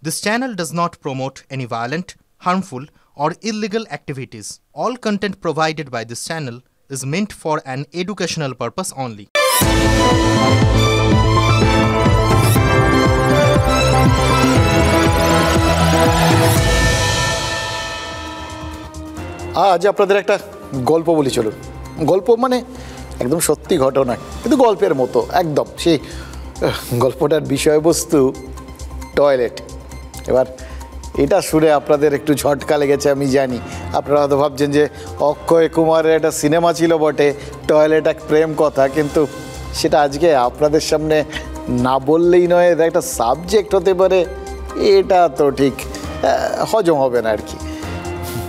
This channel does not promote any violent, harmful, or illegal activities. All content provided by this channel is meant for an educational purpose only. আজ আপনাদের একটা গল্প বলি চলুন। গল্প মানে একদম সত্যি ঘটনা, কিন্তু গল্পের মতো একদম। সেই গল্পটার বিষয়বস্তু টয়লেট। এবার এটা শুনে আপনাদের একটু ঝটকা লেগেছে আমি জানি। আপনারা হয়তো ভাবছেন যে অক্ষয় কুমারের একটা সিনেমা ছিল বটে, টয়লেট এক প্রেম কথা, কিন্তু সেটা আজকে আপনাদের সামনে না বললেই নয়। এটা একটা সাবজেক্ট হতে পারে, এটা তো ঠিক হজম হবে না আর কি।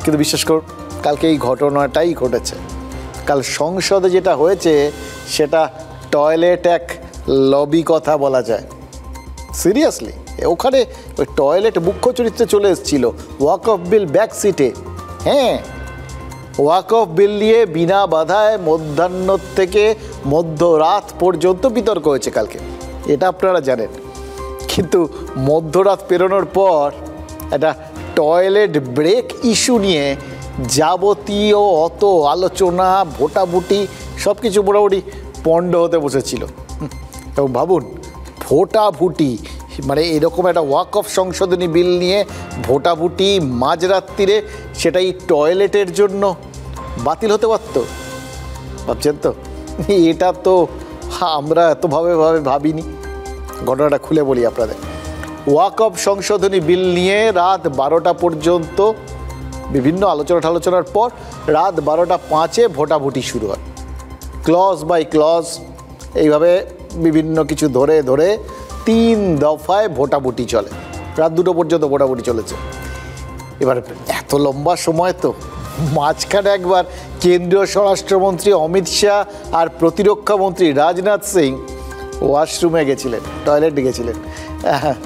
কিন্তু বিশ্বাস করুন, কালকে এই ঘটনাটাই ঘটেছে। কাল সংসদে যেটা হয়েছে সেটা টয়লেট এক লবি কথা বলা যায়। সিরিয়াসলি ওখানে ওই টয়লেট মুখ্য চরিত্রে চলে এসেছিল ওয়াক অফ বিল ব্যাক সিটে। হ্যাঁ, ওয়াক অফ বিল নিয়ে বিনা বাধায় মধ্যাহ্ন থেকে মধ্যরাত পর্যন্ত বিতর্ক হয়েছে কালকে, এটা আপনারা জানেন। কিন্তু মধ্যরাত পেরোনোর পর একটা টয়লেট ব্রেক ইস্যু নিয়ে যাবতীয় অত আলোচনা ভোটাভুটি সব কিছু মোটামুটি পণ্ড হতে বসেছিল। এবং ভাবুন, ভোটাভুটি মানে এরকম একটা ওয়াক অফ সংশোধনী বিল নিয়ে ভোটাভুটি মাঝরাত্রিরে, সেটাই টয়লেটের জন্য বাতিল হতে পারত। ভাবছেন তো, এটা তো আমরা এতভাবে ভাবিনি। ঘটনাটা খুলে বলি আপনাদের। ওয়াক অফ সংশোধনী বিল নিয়ে রাত 12টা পর্যন্ত বিভিন্ন আলোচনার পর রাত 12:05 ভোটাভুটি শুরু হয়। ক্লজ বাই ক্লজ এইভাবে বিভিন্ন কিছু ধরে 3 দফায় ভোটাভুটি চলে। রাত 2টো পর্যন্ত ভোটাভুটি চলেছে। এবার এত লম্বা সময় তো মাঝখানে একবার কেন্দ্রীয় স্বরাষ্ট্রমন্ত্রী অমিত শাহ আর প্রতিরক্ষা মন্ত্রী রাজনাথ সিং ওয়াশরুমে গেছিলেন, টয়লেট গেছিলেন।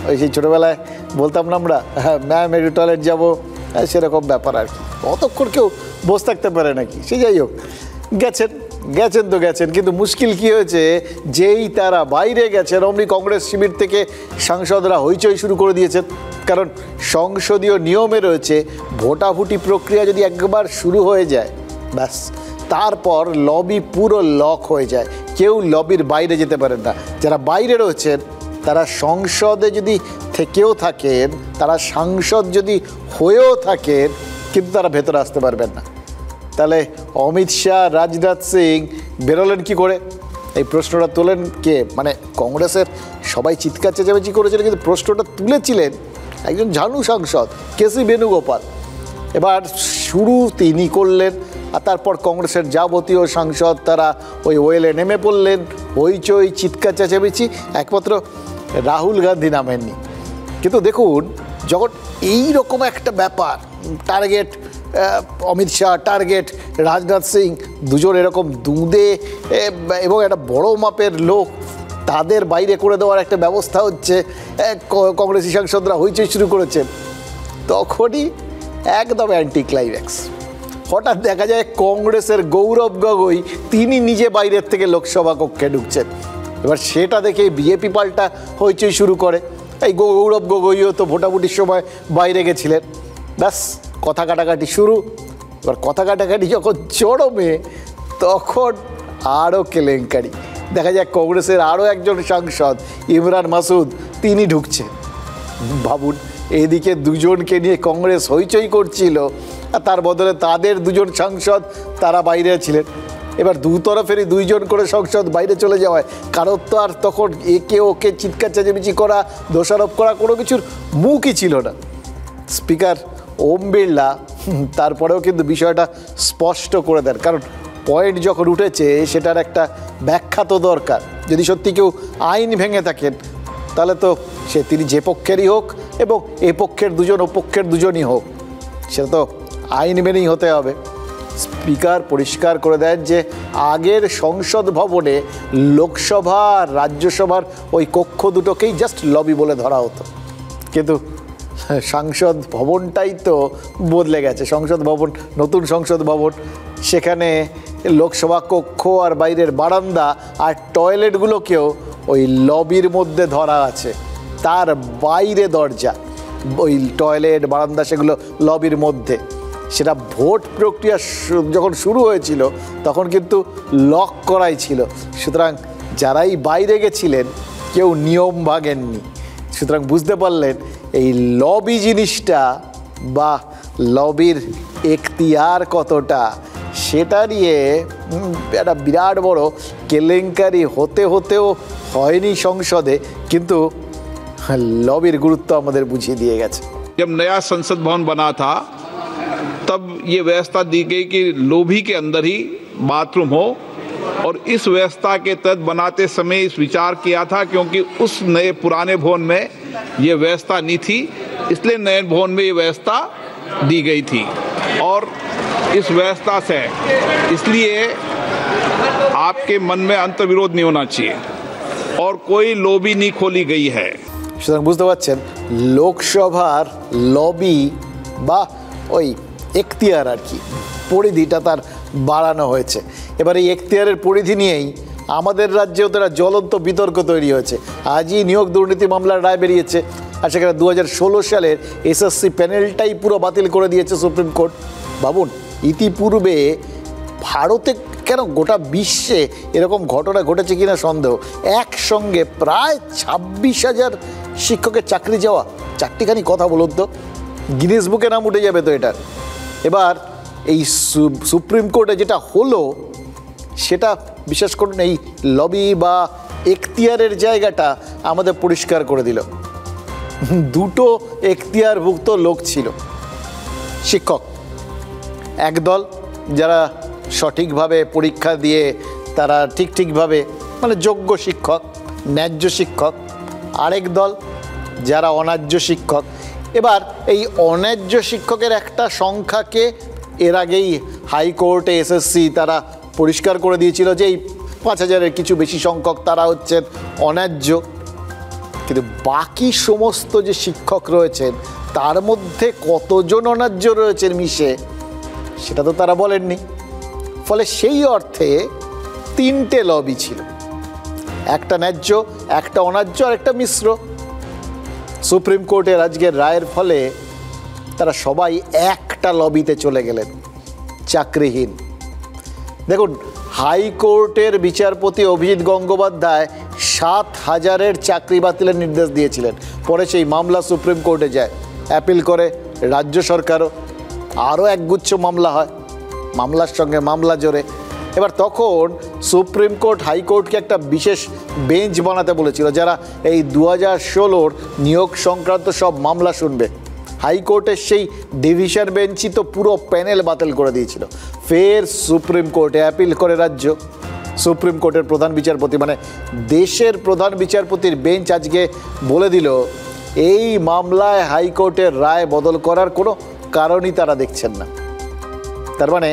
ওই সেই ছোটোবেলায় বলতাম না আমরা, ম্যাম একটু টয়লেট যাবো, সেরকম ব্যাপার আর কি। অতক্ষণ কেউ বসে থাকতে পারে নাকি? সে যাই হোক, গেছেন। কিন্তু মুশকিল কী হয়েছে, যেই তারা বাইরে গেছেন অমনি কংগ্রেস শিবির থেকে সাংসদরা হইচই শুরু করে দিয়েছেন। কারণ সংসদীয় নিয়মে রয়েছে, ভোটাভুটি প্রক্রিয়া যদি একবার শুরু হয়ে যায়, ব্যাস তারপর লবি পুরো লক হয়ে যায়। কেউ লবির বাইরে যেতে পারেন না। যারা বাইরে রয়েছেন তারা সংসদে যদি থেকেও থাকেন, তারা সাংসদ যদি হয়েও থাকেন, কিন্তু তারা ভেতরে আসতে পারবেন না। তাহলে অমিত শাহ রাজনাথ সিং বেরোলেন কি করে? এই প্রশ্নটা তোলেন কে? মানে কংগ্রেসের সবাই চিৎকার চেঁচামেচি করেছিলেন, কিন্তু প্রশ্নটা তুলেছিলেন একজন ঝানু সাংসদ কেসি বেণুগোপাল। এবার শুরু তিনি করলেন, আর তারপর কংগ্রেসের যাবতীয় সাংসদ তারা ওই ওয়েলে নেমে পড়লেন। হইচই চিৎকার চেঁচামেচি, একমাত্র রাহুল গান্ধী নামেননি। কিন্তু দেখুন, যখন এই রকম একটা ব্যাপার, টার্গেট অমিত শাহ, টার্গেট রাজনাথ সিং, দুজন এরকম দুঁদে এবং একটা বড় মাপের লোক, তাদের বাইরে করে দেওয়ার একটা ব্যবস্থা হচ্ছে, কংগ্রেসি সাংসদরা হইচই শুরু করেছেন, তখনই একদম অ্যান্টি ক্লাইম্যাক্স। হঠাৎ দেখা যায় কংগ্রেসের গৌরব গগৈ তিনি নিজে বাইরের থেকে লোকসভা কক্ষে ঢুকছেন। এবার সেটা দেখে বিজেপি পাল্টা হইচই শুরু করে। এই গৌরব গগৈও তো ভোটাভুটির সময় বাইরে গেছিলেন। ব্যাস কথা কাটাকাটি শুরু। এবার কথা কাটাকাটি যখন চরমে, তখন আরও কেলেঙ্কারি। দেখা যায় কংগ্রেসের আরও একজন সাংসদ ইমরান মাসুদ, তিনি ঢুকছেন। ভাবুন, এদিকে দুজনকে নিয়ে কংগ্রেস হইচই করছিল, আর তার বদলে তাদের দুজন সাংসদ তারা বাইরে ছিলেন। এবার দুতরফেরই 2জন করে সংসদ বাইরে চলে যাওয়ায় কারোর তো আর তখন একে ওকে চিৎকার চেঁচামেচি করা, দোষারোপ করা কোনো কিছুর মুখই ছিল না। স্পিকার ওম বিড়লা তারপরেও কিন্তু বিষয়টা স্পষ্ট করে দেন, কারণ পয়েন্ট যখন উঠেছে সেটার একটা ব্যাখ্যা তো দরকার। যদি সত্যি কেউ আইন ভেঙে থাকেন, তাহলে তো তিনি যে পক্ষেরই হোক এবং এ পক্ষের 2জন ও পক্ষের 2জনই হোক, সেটা তো আইন মেনেই হতে হবে। স্পিকার পরিষ্কার করে দেন যে আগের সংসদ ভবনে লোকসভা আর রাজ্যসভার ওই কক্ষ দুটোকেই জাস্ট লবি বলে ধরা হতো, কিন্তু সংসদ ভবনটাই তো বদলে গেছে। সংসদ ভবন, নতুন সংসদ ভবন, সেখানে লোকসভা কক্ষ আর বাইরের বারান্দা আর টয়লেটগুলোকেও ওই লবির মধ্যে ধরা আছে, তার বাইরে দরজা। ওই টয়লেট বারান্দা সেগুলো লবির মধ্যে। সেটা ভোট প্রক্রিয়া যখন শুরু হয়েছিল তখন কিন্তু লক করাই ছিল, সুতরাং যারাই বাইরে গেছিলেন কেউ নিয়ম ভাঙেননি। সুতরাং বুঝতে পারলেন এই লবি জিনিসটা বা লবির এখতিয়ার কতটা, সেটা নিয়ে একটা বিরাট বড় কেলেঙ্কারি হতে হতেও হয়নি সংসদে, কিন্তু লবির গুরুত্ব আমাদের বুঝিয়ে দিয়ে গেছে। जब नया संसद भवन बना था तब ये व्यवस्था दी गई कि लोभी के अंदर ही बाथरूम हो, और इस व्यवस्था के तहत बनाते समय इस विचार किया था क्योंकि उस नए पुराने भवन में ये व्यवस्था नहीं थी, इसलिए नए भवन में ये व्यवस्था दी गई थी। और इस व्यवस्था से इसलिए आपके मन में अंतर्विरोध नहीं होना चाहिए और कोई लॉबी नहीं खोली गई है। সুতরাং বুঝতে পারছেন লোকসভার লবি বা ওই এখতিয়ার আর কি, পরিধিটা তার বাড়ানো হয়েছে। এবার এই এখতিয়ারের পরিধি নিয়েই আমাদের রাজ্যেও তারা জ্বলন্ত বিতর্ক তৈরি হয়েছে। আজই নিয়োগ দুর্নীতি মামলার রায় বেরিয়েছে, আর সেখানে 2016 সালের এসএসসি প্যানেলটাই পুরো বাতিল করে দিয়েছে সুপ্রিম কোর্ট। ভাবুন, ইতিপূর্বে ভারতে কেন গোটা বিশ্বে এরকম ঘটনা ঘটেছে কিনা সন্দেহ। একসঙ্গে প্রায় 26,000 শিক্ষকের চাকরি যাওয়া, চারটিখানি কথা বলুন তো, গিনেস বুকে নাম উঠে যাবে তো এটার। এবার এই সুপ্রিম কোর্টে যেটা হলো সেটা বিশেষ করুন এই লবি বা এখতিয়ারের জায়গাটা আমাদের পরিষ্কার করে দিল। দুটো এখতিয়ারভুক্ত লোক ছিল শিক্ষক, একদল যারা সঠিকভাবে পরীক্ষা দিয়ে তারা ঠিকভাবে মানে যোগ্য শিক্ষক, ন্যায্য শিক্ষক, আরেক দল যারা অন্যায্য শিক্ষক। এবার এই অন্যায্য শিক্ষকের একটা সংখ্যাকে এর আগেই হাইকোর্টে এসএসসি তারা পরিষ্কার করে দিয়েছিল যে এই 5,000-এর কিছু বেশি সংখ্যক তারা হচ্ছেন অন্যায্য। কিন্তু বাকি সমস্ত যে শিক্ষক রয়েছেন তার মধ্যে কতজন অন্যায্য রয়েছেন মিশে সেটা তো তারা বলেননি। ফলে সেই অর্থে 3টে লবি ছিল, একটা ন্যায্য, একটা অন্যায্য আর একটা মিশ্র। সুপ্রিম কোর্টের আজকের রায়ের ফলে তারা সবাই একটা লবিতে চলে গেলেন, চাকরিহীন। দেখুন, হাইকোর্টের বিচারপতি অভিজিৎ গঙ্গোপাধ্যায় 7,000-এর চাকরি বাতিলের নির্দেশ দিয়েছিলেন। পরে সেই মামলা সুপ্রিম কোর্টে যায়, অ্যাপিল করে রাজ্য সরকারও, আরও একগুচ্ছ মামলা হয়, মামলার সঙ্গে মামলা জোরে। এবার তখন সুপ্রিম কোর্ট হাইকোর্টকে একটা বিশেষ বেঞ্চ বানাতে বলেছিল যারা এই 2016-র নিয়োগ সংক্রান্ত সব মামলা শুনবে। হাইকোর্টের সেই ডিভিশন বেঞ্চই তো পুরো প্যানেল বাতিল করে দিয়েছিল। ফের সুপ্রিম কোর্টে অ্যাপিল করে রাজ্য। সুপ্রিম কোর্টের প্রধান বিচারপতি মানে দেশের প্রধান বিচারপতির বেঞ্চ আজকে বলে দিল এই মামলায় হাইকোর্টের রায় বদল করার কোনো কারণই তারা দেখছেন না। তার মানে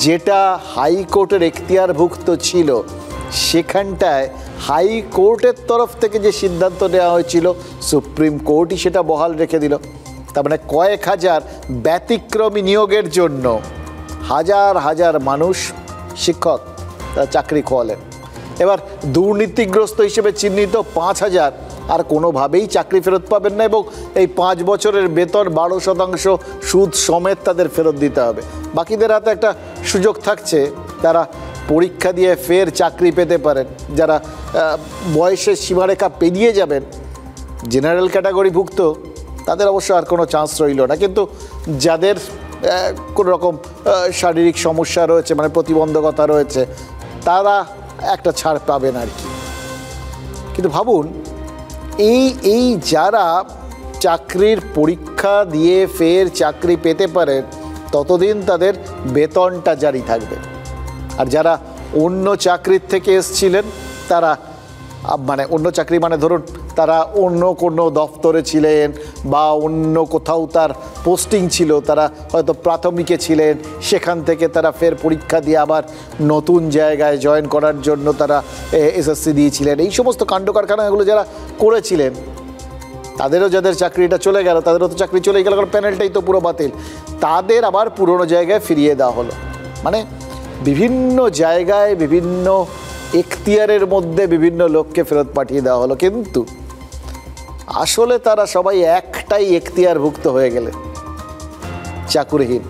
যেটা হাইকোর্টের এখতিয়ারভুক্ত ছিল সেখানটায় হাইকোর্টের তরফ থেকে যে সিদ্ধান্ত নেওয়া হয়েছিল সুপ্রিম কোর্টই সেটা বহাল রেখে দিল। তার মানে কয়েক হাজার ব্যতিক্রমী নিয়োগের জন্য হাজার হাজার মানুষ শিক্ষক তারা চাকরি খোয়ালেন। এবার দুর্নীতিগ্রস্ত হিসেবে চিহ্নিত 5,000 আর কোনোভাবেই চাকরি ফেরত পাবেন না, এবং এই 5 বছরের বেতন 12% সুদ সমেত তাদের ফেরত দিতে হবে। বাকিদের হাতে একটা সুযোগ থাকছে, তারা পরীক্ষা দিয়ে ফের চাকরি পেতে পারেন। যারা বয়সের সীমারেখা পেরিয়ে যাবেন, জেনারেল ক্যাটাগরিভুক্ত, তাদের অবশ্য আর কোনো চান্স রইল না। কিন্তু যাদের কোনো রকম শারীরিক সমস্যা রয়েছে, মানে প্রতিবন্ধকতা রয়েছে, তারা একটা ছাড় পাবেন আর কি। কিন্তু ভাবুন, এই যারা চাকরির পরীক্ষা দিয়ে ফের চাকরি পেতে পারেন ততদিন তাদের বেতনটা জারি থাকবে। আর যারা অন্য চাকরির থেকে এসছিলেন তারা মানে অন্য চাকরি মানে ধরুন তারা অন্য কোনো দফতরে ছিলেন বা অন্য কোথাও তার পোস্টিং ছিল, তারা হয়তো প্রাথমিকে ছিলেন, সেখান থেকে তারা ফের পরীক্ষা দিয়ে আবার নতুন জায়গায় জয়েন করার জন্য তারা এসএসসি দিয়েছিলেন। এই সমস্ত কাণ্ড কারখানাগুলো যারা করেছিলেন তাদেরও যাদের চাকরিটা চলে গেল, তাদেরও তো চাকরি চলে গেল, কারণ প্যানেলটাই তো পুরো বাতিল। তাদের আবার পুরনো জায়গায় ফিরিয়ে দেওয়া হলো। মানে বিভিন্ন জায়গায় বিভিন্ন এখতিয়ারের মধ্যে বিভিন্ন লোককে ফেরত পাঠিয়ে দেওয়া হলো। কিন্তু আসলে তারা সবাই একটাই এখতিয়ারভুক্ত হয়ে গেলেন, চাকুরিহীন।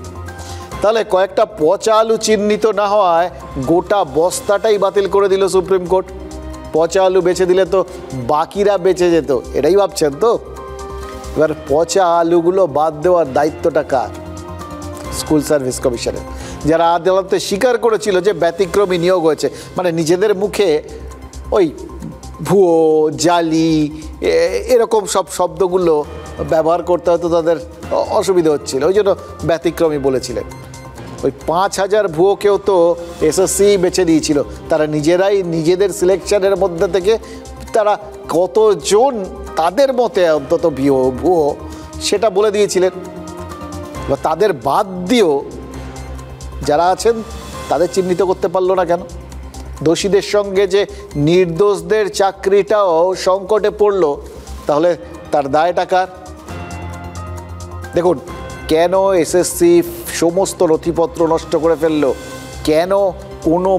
তাহলে কয়েকটা পচা আলু চিহ্নিত না হওয়ায় গোটা বস্তাটাই বাতিল করে দিল সুপ্রিম কোর্ট। পচা আলু বেছে দিলে তো বাকিরা বেঁচে যেত, এটাই ভাবছেন তো? এবার পচা আলুগুলো বাদ দেওয়ার দায়িত্বটা কার? স্কুল সার্ভিস কমিশনের, যারা আদালতে স্বীকার করেছিল যে ব্যতিক্রমী নিয়োগ হয়েছে। মানে নিজেদের মুখে ওই ভুয়ো, জালি এরকম সব শব্দগুলো ব্যবহার করতে হয়তো তাদের অসুবিধা হচ্ছিল, ওই জন্য ব্যতিক্রমী বলেছিলেন। ওই 5,000 ভুয়োকেও তো এসএসসি বেছে দিয়েছিল। তারা নিজেরাই নিজেদের সিলেকশনের মধ্যে থেকে তারা কতজন তাদের মতে অন্তত ভুয়ো সেটা বলে দিয়েছিলেন। বা তাদের বাদ দিয়েও যারা আছেন তাদের চিহ্নিত করতে পারলো না কেন? দোষীদের সঙ্গে যে নির্দোষদের চাকরিটাও সংকটে পড়ল, তাহলে তার দায়টা কার? দেখুন, কেন এসএসসি সমস্ত নথিপত্র নষ্ট করে ফেললো? কেন কোনো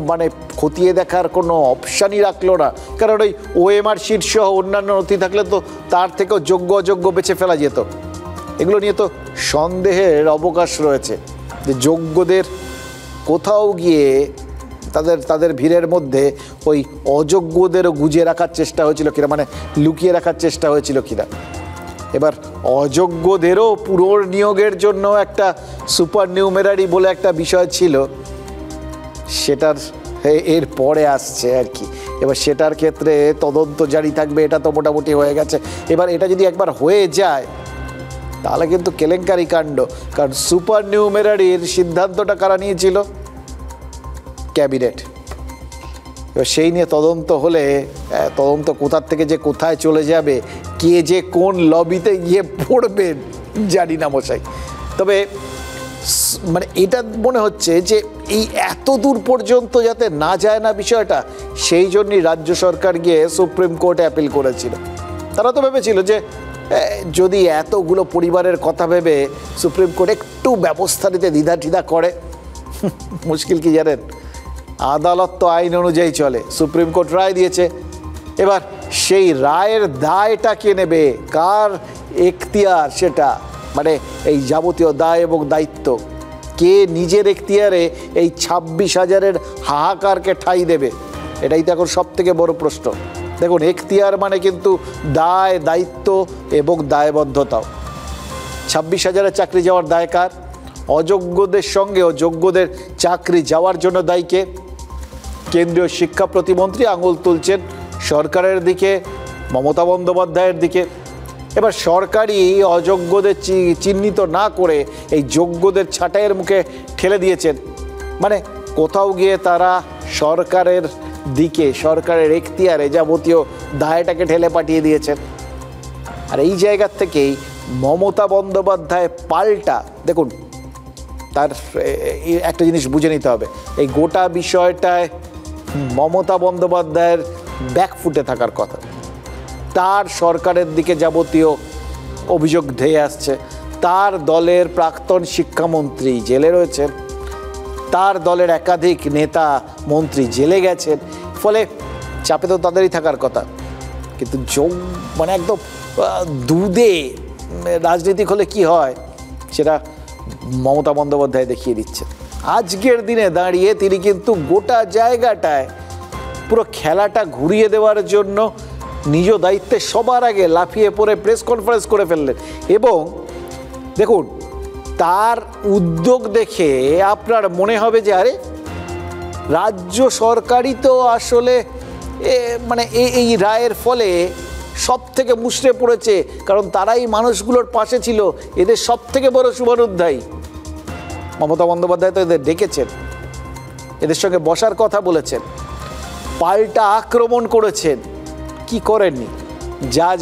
খতিয়ে দেখার কোনো অপশানই রাখলো না? কারণ ওই ওএমআর শিট সহ অন্যান্য নথি থাকলে তো তার থেকেও যোগ্য অযোগ্য বেছে ফেলা যেত। এগুলো নিয়ে তো সন্দেহের অবকাশ রয়েছে যে যোগ্যদের কোথাও গিয়ে তাদের ভিড়ের মধ্যে ওই অযোগ্যদেরও গুজিয়ে রাখার চেষ্টা হয়েছিল কিনা, লুকিয়ে রাখার চেষ্টা হয়েছিল কিনা। এবার অযোগ্যদেরও পুনর্নিয়োগের জন্য একটা সুপার নিউমেরারি বলে একটা বিষয় ছিল, সেটার এর পরে আসছে আর কি। এবার সেটার ক্ষেত্রে তদন্ত জারি থাকবে, এটা তো মোটামুটি হয়ে গেছে। এবার এটা যদি একবার হয়ে যায় তাহলে কিন্তু কেলেঙ্কারি কাণ্ড। কারণ সুপার নিউমেরারির সিদ্ধান্তটা কারা নিয়েছিল? ক্যাবিনেট। এবার সেই নিয়ে তদন্ত হলে তদন্ত কোথার থেকে যে কোথায় চলে যাবে, কে যে কোন লবিতে গিয়ে পড়বেন জানি না মশাই। তবে এটা মনে হচ্ছে যে এই এত দূর পর্যন্ত যাতে না যায় না বিষয়টা, সেই জন্যই রাজ্য সরকার গিয়ে সুপ্রিম কোর্টে অ্যাপিল করেছিল। তারা তো ভেবেছিল যে যদি এতগুলো পরিবারের কথা ভেবে সুপ্রিম কোর্ট একটু ব্যবস্থা নিতে দ্বিধা করে, মুশকিল কি জানেন? আদালত তো আইন অনুযায়ী চলে। সুপ্রিম কোর্ট রায় দিয়েছে, এবার সেই রায়ের দায়টা কে নেবে? কার এখতিয়ার সেটা? এই যাবতীয় দায় এবং দায়িত্ব কে নিজের এখতিয়ারে এই 26,000-এর হাহাকারকে ঠাঁই দেবে? এটাই তো এখন সব থেকে বড় প্রশ্ন। দেখুন, এখতিয়ার কিন্তু দায়, দায়িত্ব এবং দায়বদ্ধতাও। 26,000-এর চাকরি যাওয়ার দায় কার? অযোগ্যদের সঙ্গেও যোগ্যদের চাকরি যাওয়ার জন্য দায়ী কে? কেন্দ্রীয় শিক্ষা প্রতিমন্ত্রী আঙুল তুলছেন সরকারের দিকে, মমতা বন্দ্যোপাধ্যায়ের দিকে। এবার সরকারই অযোগ্যদের চিহ্নিত না করে এই যোগ্যদের ছাঁটাইয়ের মুখে ঠেলে দিয়েছেন। কোথাও গিয়ে তারা সরকারের দিকে, সরকারের এখতিয়ারে যাবতীয় দায়টাকে ঠেলে পাঠিয়ে দিয়েছেন। আর এই জায়গার থেকেই মমতা বন্দ্যোপাধ্যায় পাল্টা, দেখুন তার একটা জিনিস বুঝে নিতে হবে, এই গোটা বিষয়টায় মমতা বন্দ্যোপাধ্যায়ের ব্যাকফুটে থাকার কথা। তার সরকারের দিকে যাবতীয় অভিযোগ ধেয়ে আসছে। তার দলের প্রাক্তন শিক্ষামন্ত্রী জেলে রয়েছেন, তার দলের একাধিক নেতা মন্ত্রী জেলে গেছেন, ফলে চাপে তো তাদেরই থাকার কথা। কিন্তু একদম দুধে রাজনীতি হলে কি হয় সেটা মমতা বন্দ্যোপাধ্যায় দেখিয়ে দিচ্ছে। আজকের দিনে দাঁড়িয়ে তিনি কিন্তু গোটা জায়গাটায় পুরো খেলাটা ঘুরিয়ে দেওয়ার জন্য নিজ দায়িত্বে সবার আগে লাফিয়ে পড়ে প্রেস কনফারেন্স করে ফেললেন। এবং দেখুন, তার উদ্যোগ দেখে আপনার মনে হবে যে আরে রাজ্য সরকারই তো আসলে এই রায়ের ফলে সব থেকে মুষড়ে পড়েছে, কারণ তারাই মানুষগুলোর পাশে ছিল, এদের সব থেকে বড় শুভানুধ্যায়ী। মমতা বন্দ্যোপাধ্যায় তো এদের ডেকেছেন, এদের সঙ্গে বসার কথা বলেছেন, পাল্টা আক্রমণ করেছেন। কি করেননি?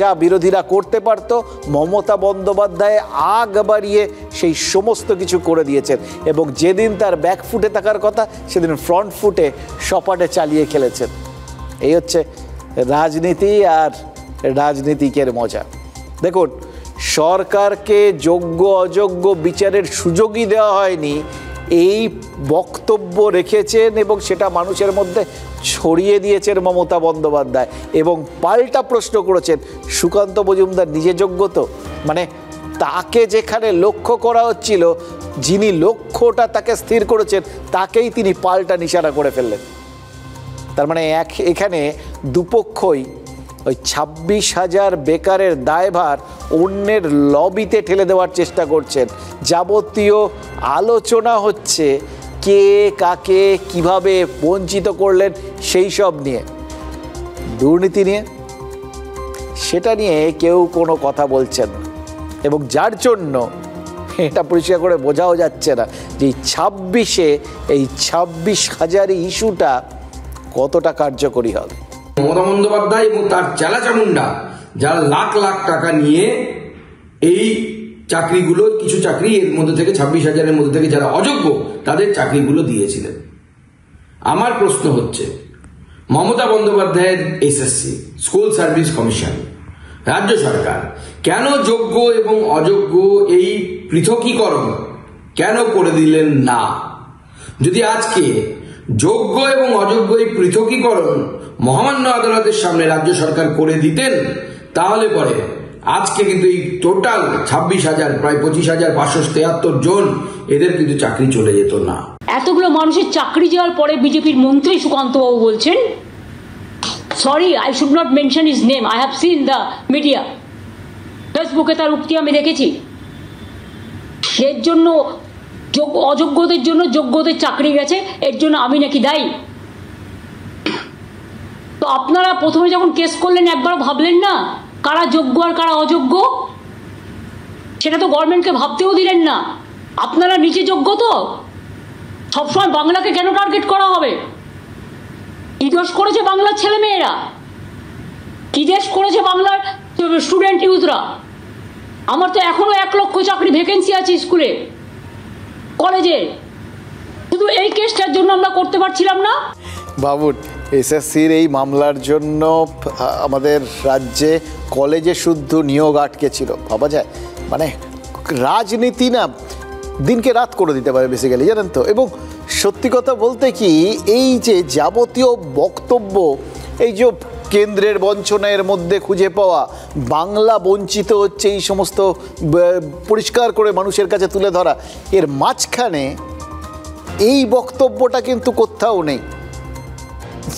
যা বিরোধীরা করতে পারত মমতা বন্দ্যোপাধ্যায় আগ বাড়িয়ে সেই সমস্ত কিছু করে দিয়েছেন। এবং যেদিন তার ব্যাকফুটে থাকার কথা সেদিন ফ্রন্ট ফুটে সপাটে চালিয়ে খেলেছেন। এই হচ্ছে রাজনীতি আর রাজনীতিকের মজা। দেখুন, সরকারকে যোগ্য অযোগ্য বিচারের সুযোগই দেওয়া হয়নি, এই বক্তব্য রেখেছেন এবং সেটা মানুষের মধ্যে ছড়িয়ে দিয়েছেন মমতা বন্দ্যোপাধ্যায় এবং পাল্টা প্রশ্ন করেছেন সুকান্ত মজুমদার নিজে যোগ্য তো? মানে তাকে যেখানে লক্ষ্য করা হচ্ছিল, যিনি লক্ষ্যটা তাকে স্থির করেছেন তাকেই তিনি পাল্টা নিশানা করে ফেললেন। তার মানে এখানে দুপক্ষই ওই 26,000 বেকারের দায়ভার অন্যের লবিতে ঠেলে দেওয়ার চেষ্টা করছেন। যাবতীয় আলোচনা হচ্ছে কে কাকে কিভাবে বঞ্চিত করলেন সেই সব নিয়ে, দুর্নীতি নিয়ে সেটা নিয়ে কেউ কোনো কথা বলছেন না। এবং যার জন্য এটা পরিষ্কার করে বোঝাও যাচ্ছে না যে 26-এ এই 26,000 ইস্যুটা কতটা কার্যকরী হবে। মমতা বন্দ্যোপাধ্যায় এবং তার চেলাচামুন্ডা যারা লাখ লাখ টাকা নিয়ে এই চাকরিগুলো, কিছু চাকরি এর মধ্যে থেকে 26,000-এর মধ্যে থেকে যারা অযোগ্য তাদের চাকরিগুলো দিয়েছিলেন। আমার প্রশ্ন হচ্ছে, মমতা বন্দ্যোপাধ্যায়ের এসএসসি স্কুল সার্ভিস কমিশন, রাজ্য সরকার কেন যোগ্য এবং অযোগ্য এই পৃথকীকরণ কেন করে দিলেন না? যদি আজকে যোগ্য এবং অযোগ্য এই পৃথকীকরণ মহামান্য আদালতের সামনে রাজ্য সরকার করে দিতেন, তাহলে পরে আজকে কিন্তু এই টোটাল 26,000 প্রায় 25,573 জন এদের কিন্তু চাকরি চলে যেত না। এতগুলো মানুষের চাকরি যাওয়ার পরে বিজেপির মন্ত্রী সুকান্তবাবু বলছেন, sorry I should not mention his name, I have seen the media, ফেসবুকে তার উক্তি আমি দেখেছি, এর জন্য অযোগ্যদের জন্য যোগ্যদের চাকরি গেছে, এর জন্য আমি নাকি দায়ী। তো আপনারা প্রথমে যখন কেস করলেন একবার ভাবলেন না কারা যোগ্য আর কারা অযোগ্য? সেটা তো গভর্নমেন্টকে ভাবতেও দিলেন না। আপনারা নিচে যোগ্য তো সবসময় বাংলাকে কেন টার্গেট করা হবে? কি দোষ করেছে বাংলার ছেলেমেয়েরা? কি দেশ করেছে বাংলার স্টুডেন্ট ইউথরা? আমার তো এখনো 1 লক্ষ চাকরি ভ্যাকেন্সি আছে স্কুলে কলেজে, শুধু এই কেসটার জন্য আমরা করতে পারছিলাম না। বাবুর এসএসসির এই মামলার জন্য আমাদের রাজ্যে কলেজে শুদ্ধ নিয়োগ আটকে ছিল, ভাবা যায়? মানে রাজনীতি না দিনকে রাত করে দিতে পারে বেসিক্যালি, জানেন তো। এবং সত্যি কথা বলতে কি, এই যে যাবতীয় বক্তব্য, এই যে কেন্দ্রের বঞ্চনার মধ্যে খুঁজে পাওয়া বাংলা বঞ্চিত হচ্ছে, এই সমস্ত পরিষ্কার করে মানুষের কাছে তুলে ধরা, এর মাঝখানে এই বক্তব্যটা কিন্তু কোথাও নেই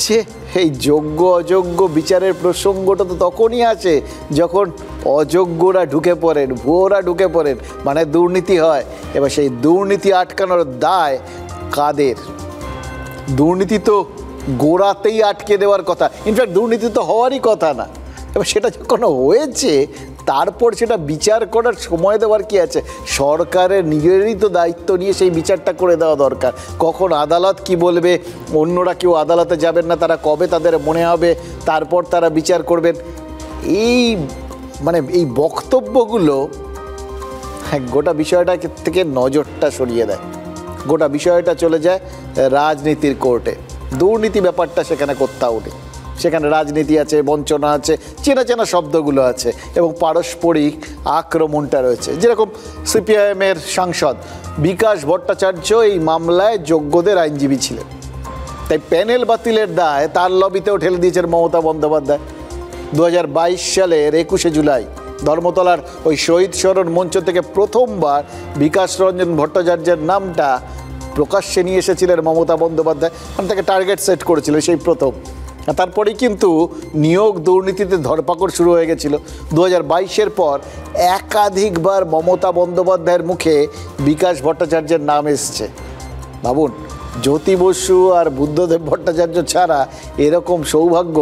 যে এই যোগ্য অযোগ্য বিচারের প্রসঙ্গটা তো তখনই আছে যখন অযোগ্যরা ঢুকে পড়েন, ভুয়োরা ঢুকে পড়েন, মানে দুর্নীতি হয়। এবার সেই দুর্নীতি আটকানোর দায় কাদের? দুর্নীতি তো গোড়াতেই আটকে দেওয়ার কথা, ইনফ্যাক্ট দুর্নীতি তো হওয়ারই কথা না। এবার সেটা যখন হয়েছে তারপর সেটা বিচার করার সময় দেওয়ার কি আছে? সরকারের নিজেরই তো দায়িত্ব নিয়ে সেই বিচারটা করে দেওয়া দরকার। কখন আদালত কি বলবে, অন্যরা কেউ আদালতে যাবেন না, তারা কবে তাদের মনে হবে তারপর তারা বিচার করবেন, এই মানে এই বক্তব্যগুলো গোটা বিষয়টা থেকে নজরটা সরিয়ে দেয়। গোটা বিষয়টা চলে যায় রাজনীতির কোর্টে। দুর্নীতি ব্যাপারটা সেখানে কোথাও নেই, সেখানে রাজনীতি আছে, বঞ্চনা আছে, চেনা চেনা শব্দগুলো আছে এবং পারস্পরিক আক্রমণটা রয়েছে। যেরকম সিপিআইএমের সাংসদ বিকাশ ভট্টাচার্য এই মামলায় যোগ্যদের আইনজীবী ছিলেন, তাই প্যানেল বাতিলের দায় তার লবিতেও ঠেলে দিয়েছেন মমতা বন্দ্যোপাধ্যায়। 2022 সালের 21শে জুলাই ধর্মতলার ওই শহীদ স্মরণ মঞ্চ থেকে প্রথমবার বিকাশ রঞ্জন ভট্টাচার্যের নামটা প্রকাশ্যে নিয়ে এসেছিলেন মমতা বন্দ্যোপাধ্যায়, মানে তাকে টার্গেট সেট করেছিল সেই প্রথম। তারপরেই কিন্তু নিয়োগ দুর্নীতিতে ধরপাকড় শুরু হয়ে গেছিল। 2022-এর পর একাধিকবার মমতা বন্দ্যোপাধ্যায়ের মুখে বিকাশ ভট্টাচার্যের নাম এসছে। ভাবুন, জ্যোতি বসু আর বুদ্ধদেব ভট্টাচার্য ছাড়া এরকম সৌভাগ্য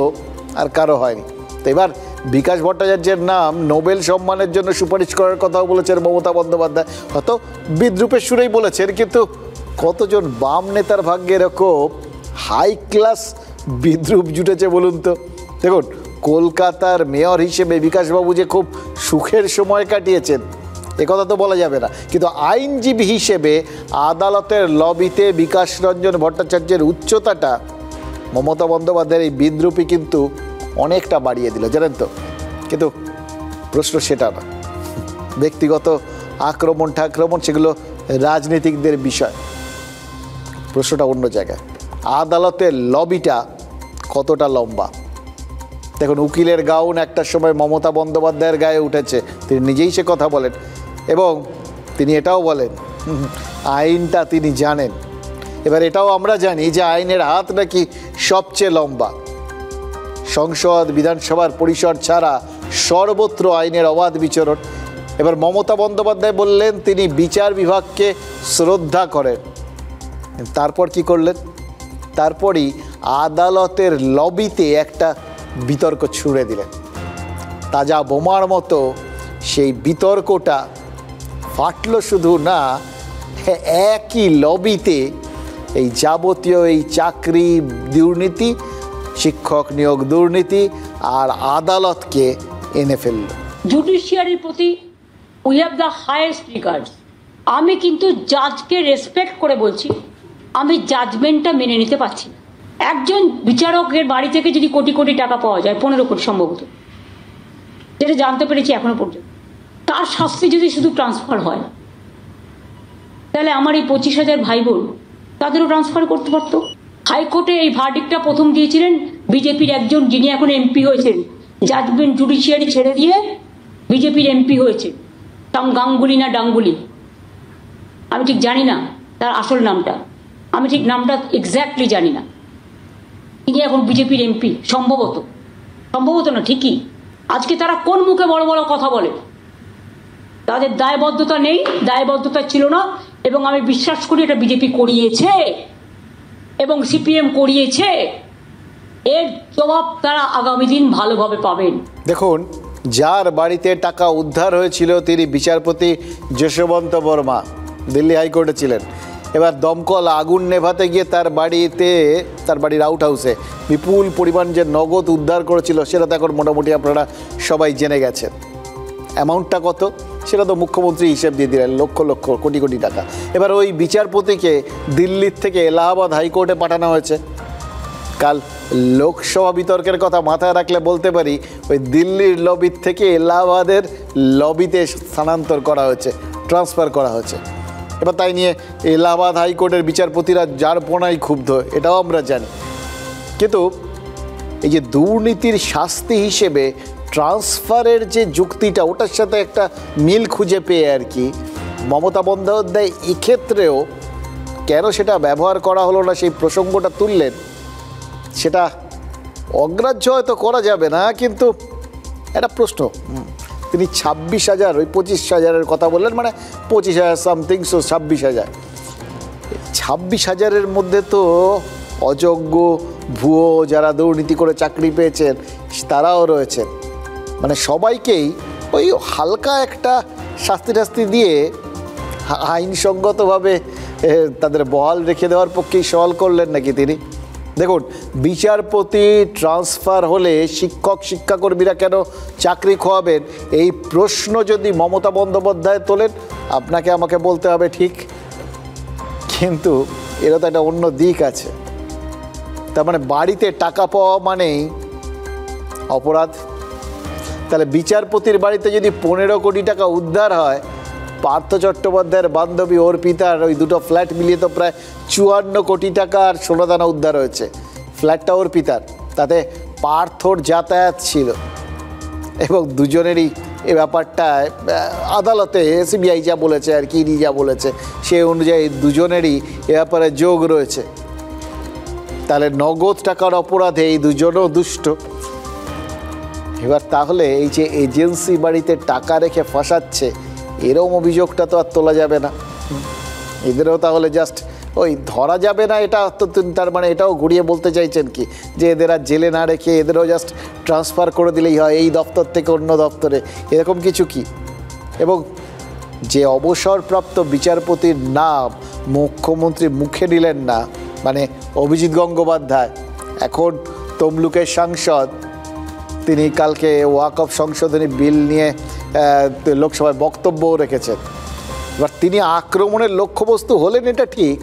আর কারো হয়নি। তো এবার বিকাশ ভট্টাচার্যের নাম নোবেল সম্মানের জন্য সুপারিশ করার কথাও বলেছেন মমতা বন্দ্যোপাধ্যায়। হয়তো বিদ্রুপের সুরেই বলেছেন, কিন্তু কতজন বাম নেতার ভাগ্যে এরকম হাই ক্লাস বিদ্রুপ জুটেছে বলুন তো। দেখুন, কলকাতার মেয়র হিসেবে বিকাশবাবু যে খুব সুখের সময় কাটিয়েছেন একথা তো বলা যাবে না, কিন্তু আইনজীবী হিসেবে আদালতের লবিতে বিকাশ রঞ্জন ভট্টাচার্যের উচ্চতাটা মমতা বন্দ্যোপাধ্যায়ের এই বিদ্রুপই কিন্তু অনেকটা বাড়িয়ে দিল, জানেন তো। কিন্তু প্রশ্ন সেটা না, ব্যক্তিগত আক্রমণ সেগুলো রাজনীতিকদের বিষয়। প্রশ্নটা অন্য জায়গায়। আদালতের লবিটা কতটা লম্বা। দেখুন, উকিলের গাউন একটা সময় মমতা বন্দ্যোপাধ্যায়ের গায়ে উঠেছে, তিনি নিজেই সে কথা বলেন, এবং তিনি এটাও বলেন আইনটা তিনি জানেন। এবার এটাও আমরা জানি যে আইনের হাত নাকি সবচেয়ে লম্বা। সংসদ, বিধানসভার পরিসর ছাড়া সর্বত্র আইনের অবাধ বিচরণ। এবার মমতা বন্দ্যোপাধ্যায় বললেন তিনি বিচার বিভাগকে শ্রদ্ধা করেন। তারপর কি করলেন? তারপরই আদালতের লবিতে একটা বিতর্ক ছুঁড়ে দিলেন। তাজা বোমার মতো সেই বিতর্কটা ফাটল শুধু না, একই লবিতে এই যাবতীয় এই চাকরি দুর্নীতি, শিক্ষক নিয়োগ দুর্নীতি আর আদালতকে এনে ফেলল। জুডিশিয়ারির প্রতি we have the highest regards. আমি কিন্তু জাজকে রেসপেক্ট করে বলছি, আমি জাজমেন্টটা মেনে নিতে পারছি না। একজন বিচারকের বাড়ি থেকে যদি কোটি কোটি টাকা পাওয়া যায়, 15 কোটি সম্ভবত, যেটা জানতে পেরেছি এখনো পর্যন্ত, তার শাস্তি যদি শুধু ট্রান্সফার হয়, তাহলে আমার এই 25,000 ভাই বোন তাদেরও ট্রান্সফার করতে পারতো। হাইকোর্টে এই ভার্ডিক্টটা প্রথম দিয়েছিলেন বিজেপির একজন, যিনি এখন এমপি হয়েছেন, জাজমেন্ট জুডিশিয়ারি ছেড়ে দিয়ে বিজেপির এমপি হয়েছে, গাঙ্গুলি না ডাঙ্গুলি, আমি ঠিক জানি না তার আসল নামটা, আমি ঠিক নামটা এক্স্যাক্টলি জানি না। তিনি এখন বিজেপির এমপি সম্ভবত, সম্ভবত না ঠিকই। আজকে তারা কোন মুখে বড় বড় কথা বলে? তাদের দায়বদ্ধতা নেই, দায়বদ্ধতা ছিল না, এবং আমি বিশ্বাস করি এটা বিজেপি করিয়েছে এবং সিপিএম করিয়েছে। এর জবাব তারা আগামী দিন ভালোভাবে পাবেন। দেখুন, যার বাড়িতে টাকা উদ্ধার হয়েছিল তিনি বিচারপতি যশবন্ত বর্মা, দিল্লি হাইকোর্টে ছিলেন। এবার দমকল আগুন নেভাতে গিয়ে তার বাড়ির আউট হাউসে বিপুল পরিমাণ যে নগদ উদ্ধার করেছিল সেটা তো এখন মোটামুটি আপনারা সবাই জেনে গেছেন। অ্যামাউন্টটা কত সেটা তো মুখ্যমন্ত্রী হিসেব দিয়ে দিলেন, লক্ষ লক্ষ কোটি কোটি টাকা। এবার ওই বিচারপতিকে দিল্লির থেকে এলাহাবাদ হাইকোর্টে পাঠানো হয়েছে। কাল লোকসভা বিতর্কের কথা মাথায় রাখলে বলতে পারি ওই দিল্লির লবির থেকে এলাহাবাদের লবিতে স্থানান্তর করা হয়েছে, ট্রান্সফার করা হয়েছে। এবার তাই নিয়ে এলাহাবাদ হাইকোর্টের বিচারপতিরা যারপোনায় ক্ষুব্ধ, এটাও আমরা জানি। কিন্তু এই যে দুর্নীতির শাস্তি হিসেবে ট্রান্সফারের যে যুক্তিটা, ওটার সাথে একটা মিল খুঁজে পেয়ে আর কি মমতা বন্দ্যোপাধ্যায় এক্ষেত্রেও কেন সেটা ব্যবহার করা হলো না সেই প্রসঙ্গটা তুললেন। সেটা অগ্রাহ্য হয়তো করা যাবে না, কিন্তু একটা প্রশ্ন, তিনি 26,000 ওই 25,000-এর কথা বললেন, মানে 25,000 সামথিং, 26,000। 26,000-এর মধ্যে তো অযোগ্য, ভুয়ো যারা দুর্নীতি করে চাকরি পেয়েছেন তারাও রয়েছেন। মানে সবাইকেই ওই হালকা একটা শাস্তি দিয়ে আইনসঙ্গতভাবে তাদের বহাল রেখে দেওয়ার পক্ষেই সওয়াল করলেন নাকি তিনি? দেখুন, বিচারপতি ট্রান্সফার হলে শিক্ষাকর্মীরা কেন চাকরি খোয়াবেন, এই প্রশ্ন যদি মমতা বন্দ্যোপাধ্যায় তোলেন, আপনাকে আমাকে বলতে হবে ঠিক, কিন্তু এরও তো একটা অন্য দিক আছে। তার মানে বাড়িতে টাকা পাওয়া মানেই অপরাধ। তাহলে বিচারপতির বাড়িতে যদি 15 কোটি টাকা উদ্ধার হয়, পার্থ চট্টোপাধ্যায়ের বান্ধবী অর্পিতার ওই দুটো ফ্ল্যাট মিলিয়ে তো প্রায় 54 কোটি টাকার সোনাদানা উদ্ধার হয়েছে। ফ্ল্যাটটা অর্পিতার, তাতে পার্থর যাতায়াত ছিল, এবং দুজনেরই এ ব্যাপারটায় আদালতে সিবিআই যা বলেছে আর কি, যা বলেছে সেই অনুযায়ী দুজনেরই এ ব্যাপারে যোগ রয়েছে। তাহলে নগদ টাকার অপরাধে এই দুজনও দুষ্ট। এবার তাহলে এই যে এজেন্সি বাড়িতে টাকা রেখে ফাঁসাচ্ছে, এরকম অভিযোগটা তো আর তোলা যাবে না। এদেরও তাহলে জাস্ট ওই ধরা যাবে না, এটা তো তার মানে এটাও ঘুরিয়ে বলতে চাইছেন কি যে এদের আর জেলে না রেখে এদেরও জাস্ট ট্রান্সফার করে দিলেই হয় এই দপ্তর থেকে অন্য দপ্তরে, এরকম কিছু কি? এবং যে অবসরপ্রাপ্ত বিচারপতির নাম মুখ্যমন্ত্রী মুখে নিলেন না, মানে অভিজিৎ গঙ্গোপাধ্যায়, এখন তমলুকের সাংসদ, তিনি কালকে ওয়াকফ সংশোধনী বিল নিয়ে লোকসভায় বক্তব্যও রেখেছেন। এবার তিনি আক্রমণের লক্ষ্যবস্তু হলেন, এটা ঠিক।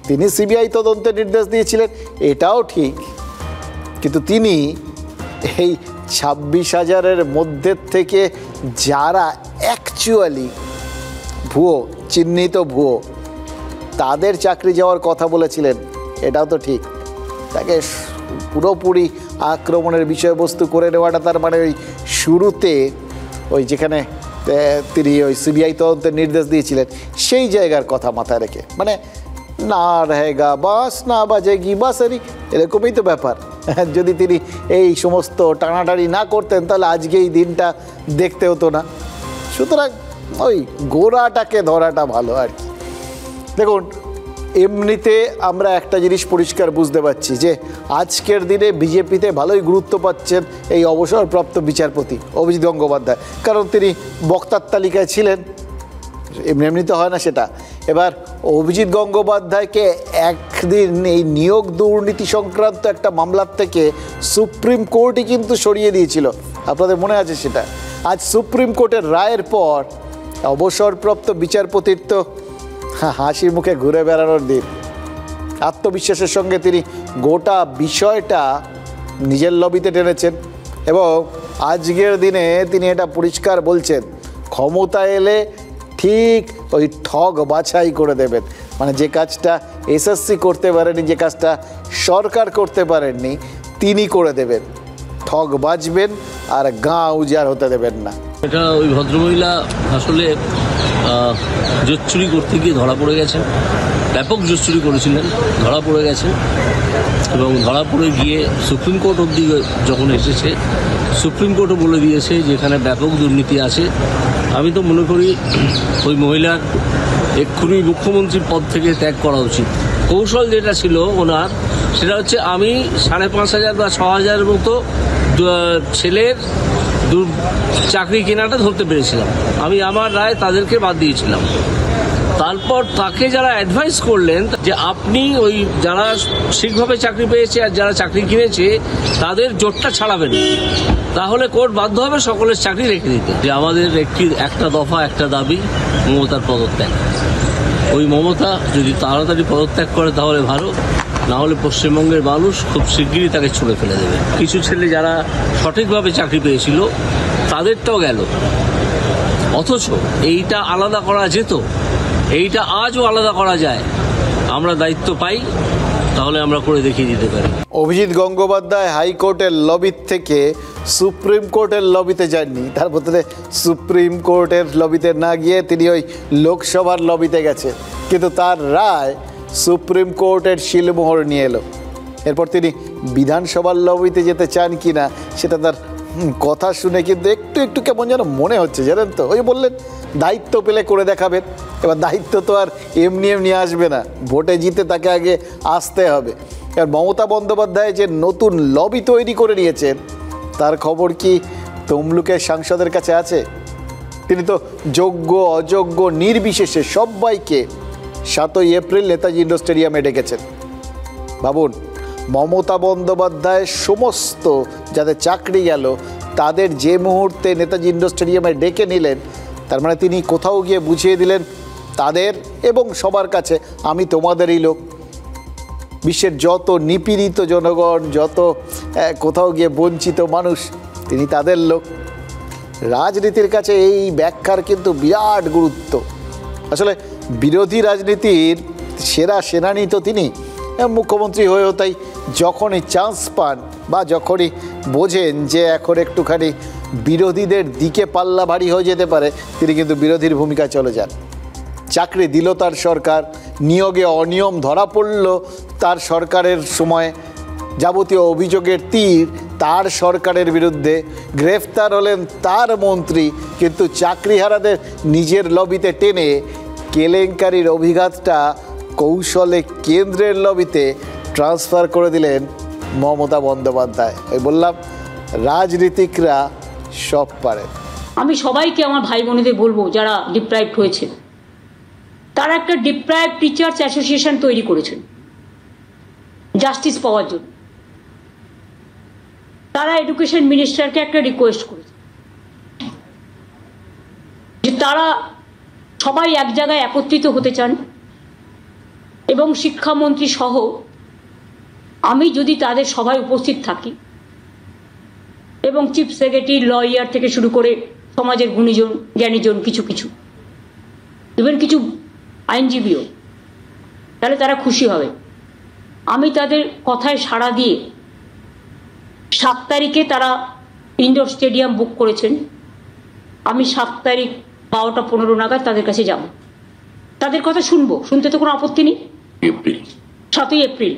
তিনি সিবিআই তদন্তের নির্দেশ দিয়েছিলেন, এটাও ঠিক। কিন্তু তিনি এই 26,000-এর মধ্যে থেকে যারা অ্যাকচুয়ালি ভুয়ো, চিহ্নিত ভুয়ো, তাদের চাকরি যাওয়ার কথা বলেছিলেন, এটাও তো ঠিক। তাকে পুরোপুরি আক্রমণের বিষয়বস্তু করে নেওয়াটা, তার মানে ওই শুরুতে ওই যেখানে তিনি ওই সিবিআই তদন্তের নির্দেশ দিয়েছিলেন সেই জায়গার কথা মাথায় রেখে, মানে না রহেগা বাস না বাজেগি বাঁশরি, এরকমই তো ব্যাপার। যদি তিনি এই সমস্ত টানাটানি না করতেন তাহলে আজকে এই দিনটা দেখতে হতো না। সুতরাং ওই গোড়াটাকে ধরাটা ভালো আর কি। দেখুন, এমনিতে আমরা একটা জিনিস পরিষ্কার বুঝতে পারছি যে আজকের দিনে বিজেপিতে ভালোই গুরুত্ব পাচ্ছেন এই অবসরপ্রাপ্ত বিচারপতি অভিজিৎ গঙ্গোপাধ্যায়, কারণ তিনি বক্তার তালিকায় ছিলেন, এমনি তো হয় না সেটা। এবার অভিজিৎ গঙ্গোপাধ্যায়কে একদিন এই নিয়োগ দুর্নীতি সংক্রান্ত একটা মামলার থেকে সুপ্রিম কোর্টই কিন্তু সরিয়ে দিয়েছিল, আপনাদের মনে আছে সেটা। আজ সুপ্রিম কোর্টের রায়ের পর অবসরপ্রাপ্ত বিচারপতির তো হাসি মুখে ঘুরে বেড়ানোর দিন। আত্মবিশ্বাসের সঙ্গে তিনি গোটা বিষয়টা নিজের লবিতে টেনেছেন এবং আজকের দিনে তিনি এটা পরিষ্কার বলছেন, ক্ষমতা এলে ঠিক ওই ঠগ বাছাই করে দেবেন। মানে যে কাজটা এসএসসি করতে পারেনি, যে কাজটা সরকার করতে পারেননি, তিনি করে দেবেন। ঠগ বাজবেন আর গাঁ উজাড় হতে দেবেন না। এটা ওই ভদ্রমহিলা আসলে জোট চুরি করতে গিয়ে ধরা পড়ে গেছেন, ব্যাপক জোট চুরি করেছিলেন, ধরা পড়ে গেছেন এবং ধরা পড়ে গিয়ে সুপ্রিম কোর্ট অবধি যখন এসেছে, সুপ্রিম কোর্টও বলে দিয়েছে যে এখানে ব্যাপক দুর্নীতি আছে। আমি তো মনে করি ওই মহিলার এক্ষুনি মুখ্যমন্ত্রীর পদ থেকে ত্যাগ করা উচিত। কৌশল যেটা ছিল ওনার, সেটা হচ্ছে আমি 5,500 বা 6,000 মতো ছেলের চাকরি কেনাটা ধরতে পেরেছিলাম, আমি আমার রায় তাদেরকে বাদ দিয়েছিলাম। তারপর তাকে যারা অ্যাডভাইস করলেন যে আপনি ওই যারা ঠিকভাবে চাকরি পেয়েছে আর যারা চাকরি কিনেছে তাদের জোটটা ছাড়াবেন, তাহলে কোর্ট বাধ্য হবে সকলের চাকরি রেখে দিতে। যে আমাদের একটা দফা একটা দাবি, মমতার পদত্যাগ। ওই মমতা যদি তাড়াতাড়ি পদত্যাগ করে তাহলে ভালো, না হলে পশ্চিমবঙ্গের মানুষ খুব শিগগিরই তাকে ছুঁড়ে ফেলে দেবে। কিছু ছেলে যারা সঠিকভাবে চাকরি পেয়েছিল তাদেরটাও গেল, অথচ এইটা আলাদা করা যেত, এইটা আজও আলাদা করা যায়। আমরা দায়িত্ব পাই, তাহলে আমরা করে দেখিয়ে দিতে পারি। অভিজিৎ গঙ্গোপাধ্যায় হাইকোর্টের লবি থেকে সুপ্রিম কোর্টের লবিতে যাননি, তার বদলে সুপ্রিম কোর্টের লবিতে না গিয়ে তিনি ওই লোকসভার লবিতে গেছে, কিন্তু তার রায় সুপ্রিম কোর্টের শিলমোহর নিয়ে এলো। এরপর তিনি বিধানসভার লবিতে যেতে চান কি না সেটা তার কথা শুনে কিন্তু একটু একটু কেমন যেন মনে হচ্ছে, জানেন তো। ওই বললেন দায়িত্ব পেলে করে দেখাবেন, এবার দায়িত্ব তো আর এমনি এমনি আসবে না, ভোটে জিতে তাকে আগে আসতে হবে। এবার মমতা বন্দ্যোপাধ্যায় যে নতুন লবি তৈরি করে নিয়েছেন তার খবর কি তমলুকের সাংসদের কাছে আছে? তিনি তো যোগ্য অযোগ্য নির্বিশেষে সবাইকে 7ই এপ্রিল নেতাজি ইন্ডোর স্টেডিয়ামে ডেকেছেন। ভাবুন, মমতা বন্দ্যোপাধ্যায় সমস্ত যাদের চাকরি গেল তাদের যে মুহূর্তে নেতাজি ইন্ডোর স্টেডিয়ামে ডেকে নিলেন, তার মানে তিনি কোথাও গিয়ে বুঝিয়ে দিলেন তাদের এবং সবার কাছে আমি তোমাদেরই লোক। বিশ্বের যত নিপীড়িত জনগণ, যত কোথাও গিয়ে বঞ্চিত মানুষ, তিনি তাদের লোক। রাজনীতির কাছে এই ব্যাখ্যার কিন্তু বিরাট গুরুত্ব। আসলে বিরোধী রাজনীতির সেরা সেনানী তো তিনি, মুখ্যমন্ত্রী হয়েও তাই যখনই চান্স পান বা যখনই বোঝেন যে এখন একটুখানি বিরোধীদের দিকে পাল্লা ভারী হয়ে যেতে পারে, তিনি কিন্তু বিরোধীর ভূমিকায় চলে যান। চাকরি দিল তার সরকার, নিয়োগে অনিয়ম ধরা পড়ল তার সরকারের সময়, যাবতীয় অভিযোগের তীর তার সরকারের বিরুদ্ধে, গ্রেফতার হলেন তার মন্ত্রী, কিন্তু চাকরিহারাদের নিজের লবিতে টেনে কেলেঙ্কারির অভিঘাতটা কৌশলে কেন্দ্রের লবিতে ট্রান্সফার করে দিলেন মমতা বন্দ্যোপাধ্যায়। ওই বললাম রাজনীতিকরা সব পারে। আমি সবাইকে আমার ভাই বোনেদের বলবো যারা ডিপ্রাইভড হয়েছে, তারা একটা ডিপ্রাইভড টিচার্স অ্যাসোসিয়েশন তৈরি করেছেন জাস্টিস পাওয়ার জন্য। তারা এডুকেশন মিনিস্টারকে একটা রিকোয়েস্ট করেছে যে তারা সবাই এক জায়গায় একত্রিত হতে চান এবং শিক্ষামন্ত্রী সহ আমি যদি তাদের সভায় উপস্থিত থাকি এবং চিফ সেক্রেটারি, লয়ার থেকে শুরু করে সমাজের গুণীজন জ্ঞানীজন, কিছু কিছু ইভেন কিছু আইনজীবীও, তাহলে তারা খুশি হবে। আমি তাদের কথায় সাড়া দিয়ে 7 তারিখে তারা ইনডোর স্টেডিয়াম বুক করেছেন। আমি 7 তারিখ 12টা 15 নাগাদ তাদের কাছে যাব, তাদের কথা শুনবো, শুনতে তো কোনো আপত্তি নেই। 7ই এপ্রিল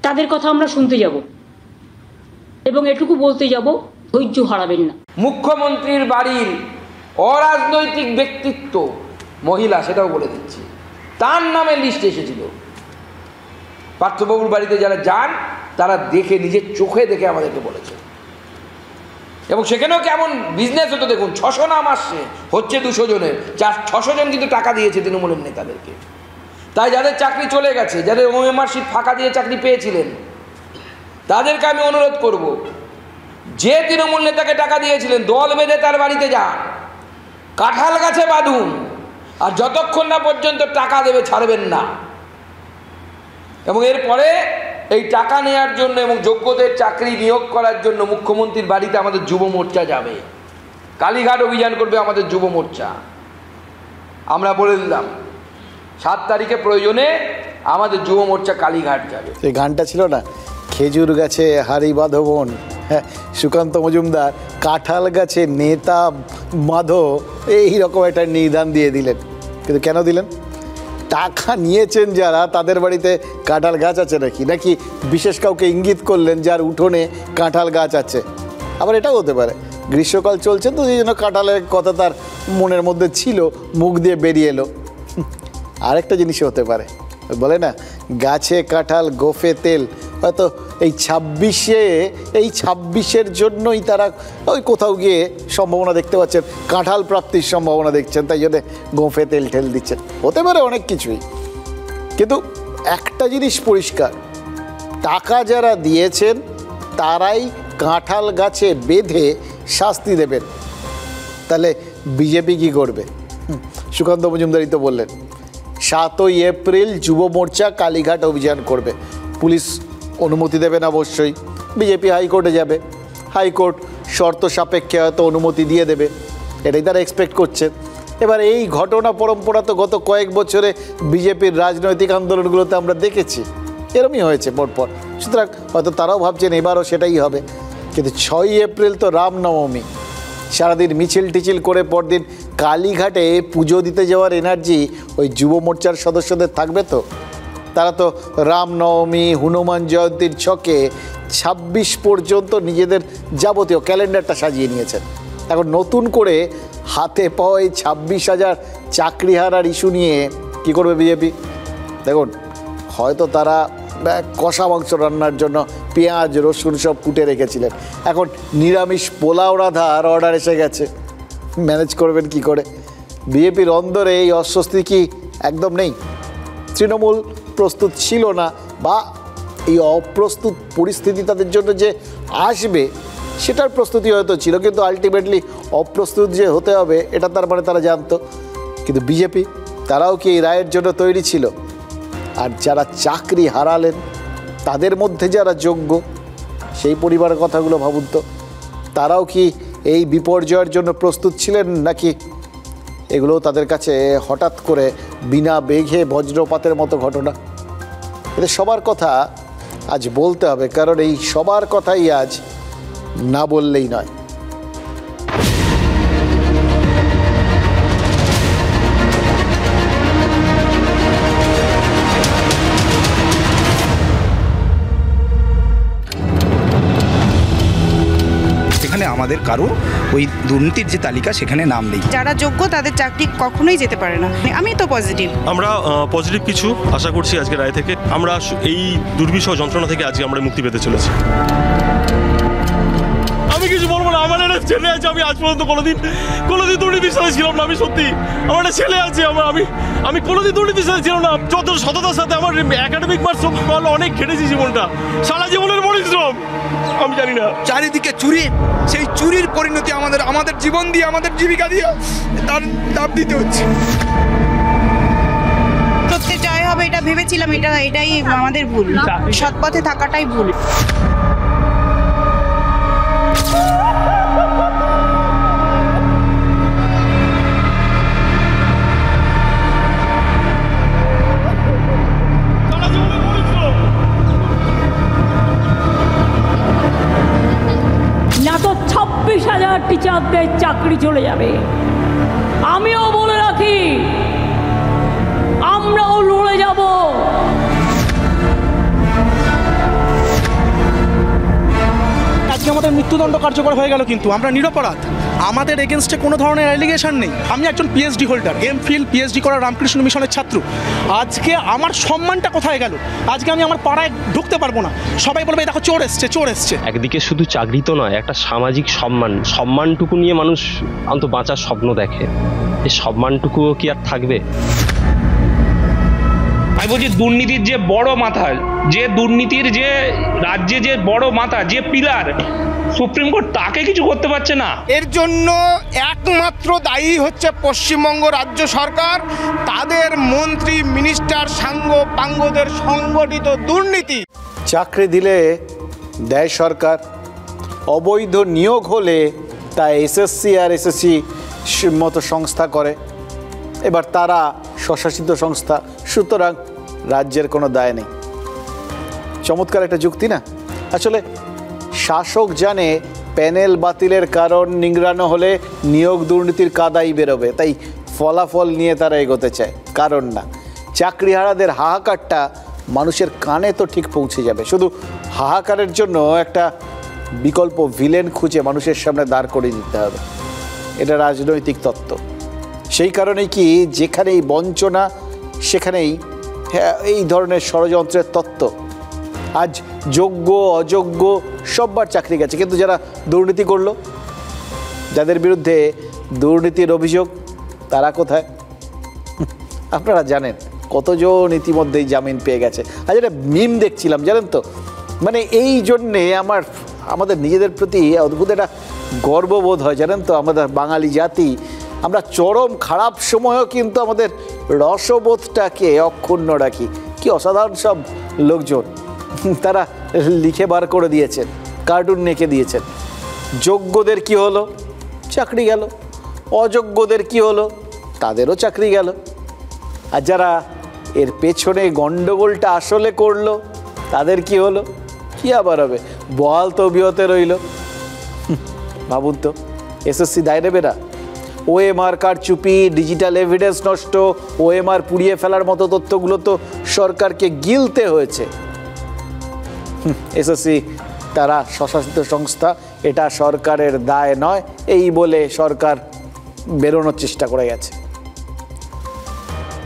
তাদের কথা আমরা শুনতে যাব এবং এটুকু বলতে যাব, ধৈর্য হারাবেন না। মুখ্যমন্ত্রীর বাড়ির অরাজনৈতিক ব্যক্তিত্ব মহিলা, সেটাও বলে দিচ্ছি, তার নামে লিস্ট এসেছিল। পার্থবাবুর বাড়িতে যারা যান তারা দেখে, নিজের চোখে দেখে আমাদেরকে বলেছে। এবং সেখানেও কেমন বিজনেস হতো দেখুন, 600 নাম আসছে, হচ্ছে 200 জনের, 600 জন কিন্তু টাকা দিয়েছে তৃণমূলের নেতাদেরকে। তাই যাদের চাকরি চলে গেছে, যাদের ওএমআর শিট ফাঁকা দিয়ে চাকরি পেয়েছিলেন, তাদেরকে আমি অনুরোধ করব, যে তৃণমূল নেতাকে টাকা দিয়েছিলেন দল বেঁধে তার বাড়িতে যান, কাঁঠাল গাছে বাঁধুন, আর যতক্ষণ না পর্যন্ত টাকা দেবে ছাড়বেন না। এবং এরপরে এই টাকা নেওয়ার জন্য এবং যোগ্যদের চাকরি নিয়োগ করার জন্য মুখ্যমন্ত্রীর বাড়িতে আমাদের যুব মোর্চা যাবে, কালীঘাট অভিযান করবে আমাদের যুব মোর্চা। আমরা বলে দিলাম 7 তারিখে প্রয়োজনে আমাদের যুব মোর্চা কালীঘাট যাবে। এই গানটা ছিল না, খেজুর গাছে হাড়ি বাঁধবন, হ্যাঁ, সুকান্ত মজুমদার, কাঁঠাল গাছে নেতা মাধো, এইরকম একটা নিদান দিয়ে দিলেন। কিন্তু কেন দিলেন? টাকা নিয়েছেন যারা, তাদের বাড়িতে কাঁঠাল গাছ আছে নাকি, নাকি বিশেষ কাউকে ইঙ্গিত করলেন যার উঠোনে কাঁঠাল গাছ আছে? আবার এটাও হতে পারে গ্রীষ্মকাল চলছে তো, এই জন্য কাঁঠালের কথা তার মনের মধ্যে ছিল, মুখ দিয়ে বেরিয়ে এলো। আরেকটা জিনিসও হতে পারে, বলে না গাছে কাঁঠাল গোফে তেল, হয়তো এই 26-এর জন্যই তারা ওই কোথাও গিয়ে সম্ভাবনা দেখতে পাচ্ছেন, কাঁঠাল প্রাপ্তির সম্ভাবনা দেখছেন, তাই জন্য গোফে তেল ঠেল দিচ্ছেন। হতে পারে অনেক কিছুই, কিন্তু একটা জিনিস পরিষ্কার, টাকা যারা দিয়েছেন তারাই কাঁঠাল গাছে বেঁধে শাস্তি দেবেন। তাহলে বিজেপি কী করবে? সুকান্ত মজুমদারই তো বললেন 7ই এপ্রিল যুব মোর্চা কালীঘাট অভিযান করবে। পুলিশ অনুমতি দেবেন অবশ্যই, বিজেপি হাইকোর্টে যাবে, হাইকোর্ট শর্ত সাপেক্ষে হয়তো অনুমতি দিয়ে দেবে, এটাই তারা এক্সপেক্ট করছে। এবার এই ঘটনা পরম্পরা তো গত কয়েক বছরে বিজেপির রাজনৈতিক আন্দোলনগুলোতে আমরা দেখেছি, এরমই হয়েছে পরপর। সুতরাং হয়তো তারাও ভাবছেন এবারও সেটাই হবে। কিন্তু 6ই এপ্রিল তো রামনবমী, সারাদিন মিছিল টিছিল করে পরদিন কালীঘাটে পুজো দিতে যাওয়ার এনার্জি ওই যুব মোর্চার সদস্যদের থাকবে তো? তারা তো রামনবমী, হনুমান জয়ন্তীর ছকে 26 পর্যন্ত নিজেদের যাবতীয় ক্যালেন্ডারটা সাজিয়ে নিয়েছেন। এখন নতুন করে হাতে পাওয়া এই 26,000 চাকরি হারার ইস্যু নিয়ে কী করবে বিজেপি? দেখুন, হয়তো তারা কষা মাংস রান্নার জন্য পেঁয়াজ রসুন সব কুটে রেখেছিলেন, এখন নিরামিষ পোলাও রাঁধার অর্ডার এসে গেছে, ম্যানেজ করবেন কি করে? বিজেপির অন্দরে এই অস্বস্তি কি একদম নেই? তৃণমূল প্রস্তুত ছিল না, বা এই অপ্রস্তুত পরিস্থিতি তাদের জন্য যে আসবে সেটার প্রস্তুতি হয়তো ছিল, কিন্তু আলটিমেটলি অপ্রস্তুত যে হতে হবে এটা তার মানে তারা জানতো। কিন্তু বিজেপি তারাও কি এই রায়ের জন্য তৈরি ছিল? আর যারা চাকরি হারালেন তাদের মধ্যে যারা যোগ্য, সেই পরিবারের কথাগুলো ভাবুন তো, তারাও কি এই বিপর্যয়ের জন্য প্রস্তুত ছিলেন, নাকি এগুলো তাদের কাছে হঠাৎ করে বিনা বেঘে বজ্রপাতের মতো ঘটনা? এদের সবার কথা আজ বলতে হবে, কারণ এই সবার কথাই আজ না বললেই নয়। আমাদের কারো ওই দুর্নীতির যে তালিকা সেখানে নাম নেই। যারা যোগ্য তাদের চাকরি কখনোই যেতে পারে না। আমি তো পজিটিভ, আমরা পজিটিভ কিছু আশা করছি আজকে রায় থেকে। আমরা এই দুর্বিষহ যন্ত্রণা থেকে আজকে আমরা মুক্তি পেতে চলেছি। আমি কিছু বলবো না, আমার একটা ছেলে আছে, আমি আজ পর্যন্ত কোনোদিন দুর্নীতির সাথে ছিলাম না। আমি সত্যি, আমার একটা ছেলে আছে, আমি কোনোদিন দুর্নীতির সাথে ছিলাম না। যত সততার সাথে আমার একাডেমিক মার্কস অনেক খেটেছি জীবনটা, সারা জীবনের পরিশ্রম। আমি জানি না, চারিদিকে চুরি, সেই চুরির পরিণতি আমাদের জীবন দিয়ে, আমাদের জীবিকা দিয়ে তার দাম দিতে হচ্ছে। সত্যি জয় হবে এটা ভেবেছিলাম, এটাই আমাদের ভুল, সৎ পথে থাকাটাই ভুল। অফিসারদের চাকরি চলে যাবে। আমিও বলে রাখি, আমরাও লড়ে যাব। আজকে আমাদের মৃত্যুদণ্ড কার্যকর হয়ে গেল, কিন্তু আমরা নিরপরাধ, আমাদের এগেনস্টে কোনো ধরনের অ্যালিগেশন নেই। আমি একজন পিএইচডি হোল্ডার, এমফিল পিএইচডি করা রামকৃষ্ণ মিশনের ছাত্র। আজকে আমার সম্মানটা কোথায় গেল? আজকে আমি আমার পাড়ায় ঢুকতে পারবো না, সবাই বলবে দেখো চোর এসছে, চোর এসছে। একদিকে শুধু চাকরি তো নয়, একটা সামাজিক সম্মানটুকু নিয়ে মানুষ অন্তত বাঁচার স্বপ্ন দেখে। এই সম্মানটুকুও কি আর থাকবে? আমি বলছি দুর্নীতির যে বড় মাথা, যে দুর্নীতির যে রাজ্যে যে বড় মাথা, যে পিলার, সুপ্রিম কোর্ট তাকে কিছু করতে পারছে না। এর জন্য একমাত্র দায়ী হচ্ছে পশ্চিমবঙ্গ রাজ্য সরকার, তাদের মন্ত্রী মিনিস্টার সাঙ্গ পাঙ্গদের সংগঠিত দুর্নীতি। চাকরি দিলে দেয় সরকার, অবৈধ নিয়োগ হলে তা এসএসসি আর এসএসসি মতো সংস্থা করে। এবার তারা স্বশাসিত সংস্থা, সুতরাং রাজ্যের কোনো দায় নেই। চমৎকার একটা যুক্তি না? আসলে শাসক জানে প্যানেল বাতিলের কারণ নিংড়ানো হলে নিয়োগ দুর্নীতির কাদাই বেরোবে, তাই ফলাফল নিয়ে তারা এগোতে চায়, কারণ না। চাকরিহারাদের হাহাকারটা মানুষের কানে তো ঠিক পৌঁছে যাবে, শুধু হাহাকারের জন্য একটা বিকল্প ভিলেন খুঁজে মানুষের সামনে দাঁড় করিয়ে দিতে হবে। এটা রাজনৈতিক তত্ত্ব। সেই কারণেই কি যেখানেই বঞ্চনা সেখানেই এই ধরনের ষড়যন্ত্রের তত্ত্ব। আজ যোগ্য অযোগ্য সববার চাকরি গেছে, কিন্তু যারা দুর্নীতি করলো, যাদের বিরুদ্ধে দুর্নীতির অভিযোগ, তারা কোথায়? আপনারা জানেন কতজন ইতিমধ্যেই জামিন পেয়ে গেছে। আজ একটা মিম দেখছিলাম, জানেন তো, মানে এই জন্যে আমাদের নিজেদের প্রতি অদ্ভুত একটা গর্ববোধ হয়, জানেন তো। আমাদের বাঙালি জাতি, আমরা চরম খারাপ সময়ও কিন্তু আমাদের রসবোধটাকে অক্ষুণ্ণ রাখি। কি অসাধারণ সব লোকজন, তারা লিখে বার করে দিয়েছেন, কার্টুন নেঁকে দিয়েছেন। যোগ্যদের কি হলো? চাকরি গেল। অযোগ্যদের কি হলো? তাদেরও চাকরি গেল। আর যারা এর পেছনে গণ্ডগোলটা আসলে করলো, তাদের কি হলো? কি আবার হবে? বহাল তবিয়তে রইল। ভাবুন তো, এসএসসি দায় নেবে না? ওএমআর কার্ড চুপি, ডিজিটাল এভিডেন্স নষ্ট, ওএমআর পুড়িয়ে ফেলার মতো তথ্যগুলো তো সরকারকে গিলতে হয়েছে। এসএসসি তারা স্বশাসিত সংস্থা, এটা সরকারের দায় নয়, এই বলে সরকার বেরোনোর চেষ্টা করে গেছে।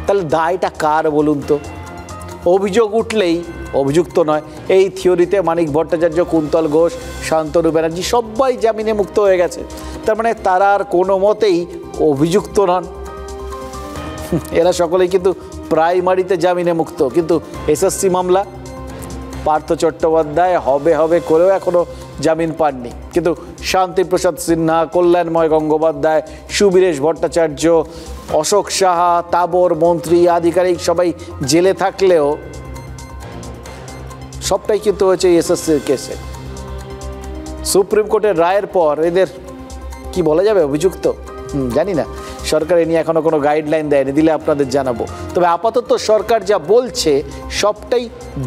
তাহলে দায়টা কার বলুন তো? অভিযোগ উঠলেই অভিযুক্ত নয়, এই থিওরিতে মানিক ভট্টাচার্য, কুন্তল ঘোষ, শান্তনু ব্যানার্জি সবাই জামিনে মুক্ত হয়ে গেছে। তার মানে তারা আর কোনো মতেই অভিযুক্ত নন। এরা সকলেই কিন্তু প্রাইমারিতে জামিনে মুক্ত, কিন্তু এসএসসি মামলা পার্থ চট্টোপাধ্যায় হবে করেও এখনও জামিন পাননি। কিন্তু শান্তিপ্রসাদ সিনহা, কল্যাণময় গঙ্গোপাধ্যায়, সুবীরেশ ভট্টাচার্য, অশোক সাহা, তাবর মন্ত্রী, আধিকারিক সবাই জেলে থাকলেও সবটাই কিন্তু হয়েছে এসএসসির কেসে। সুপ্রিম কোর্টের রায়ের পর এদের কি বলা যাবে? অভিযুক্ত? জানি না, সরকার এ নিয়ে এখনও কোনো গাইডলাইন দেয়নি, দিলে আপনাদের জানাবো। তবে আপাতত সরকার যা বলছে সবটাই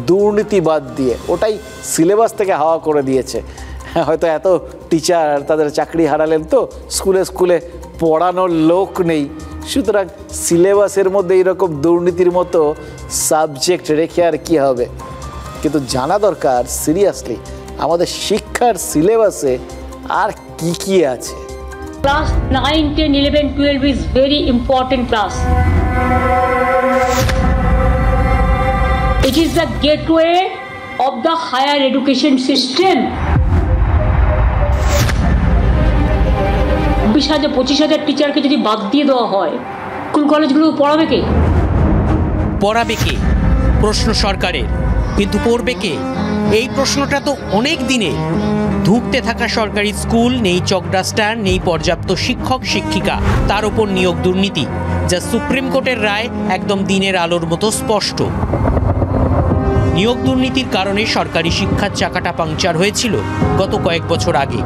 দুর্নীতি বাদ দিয়ে, ওটাই সিলেবাস থেকে হাওয়া করে দিয়েছে। হয়তো এত টিচার তাদের চাকরি হারালেন তো স্কুলে পড়ানোর লোক নেই, সুতরাং সিলেবাসের মধ্যে এইরকম দুর্নীতির মতো সাবজেক্ট রেখে আর কি হবে। কিন্তু জানা দরকার সিরিয়াসলি আমাদের শিক্ষার সিলেবাসে আর কি কি আছে। Class 9, 10, 11, 12 is very important class. It is the gateway of the higher education system. 20,000-25,000 টিচারকে যদি বাদ দিয়ে দেওয়া হয়, স্কুল কলেজগুলো পড়াবে কে? পড়াবে কে? প্রশ্ন সরকারের, কিন্তু পড়বে কে? এই প্রশ্নটা তো অনেক দিনে। ধুঁকতে থাকা সরকারি স্কুল, নেই চকডাস্টার, নেই পর্যাপ্ত শিক্ষক শিক্ষিকা, তার উপর নিয়োগ দুর্নীতি, যা সুপ্রিম কোর্টের রায় একদম দিনের আলোর মতো স্পষ্ট। নিয়োগ দুর্নীতির কারণে সরকারি শিক্ষার চাকাটা পাংচার হয়েছিল গত কয়েক বছর আগে,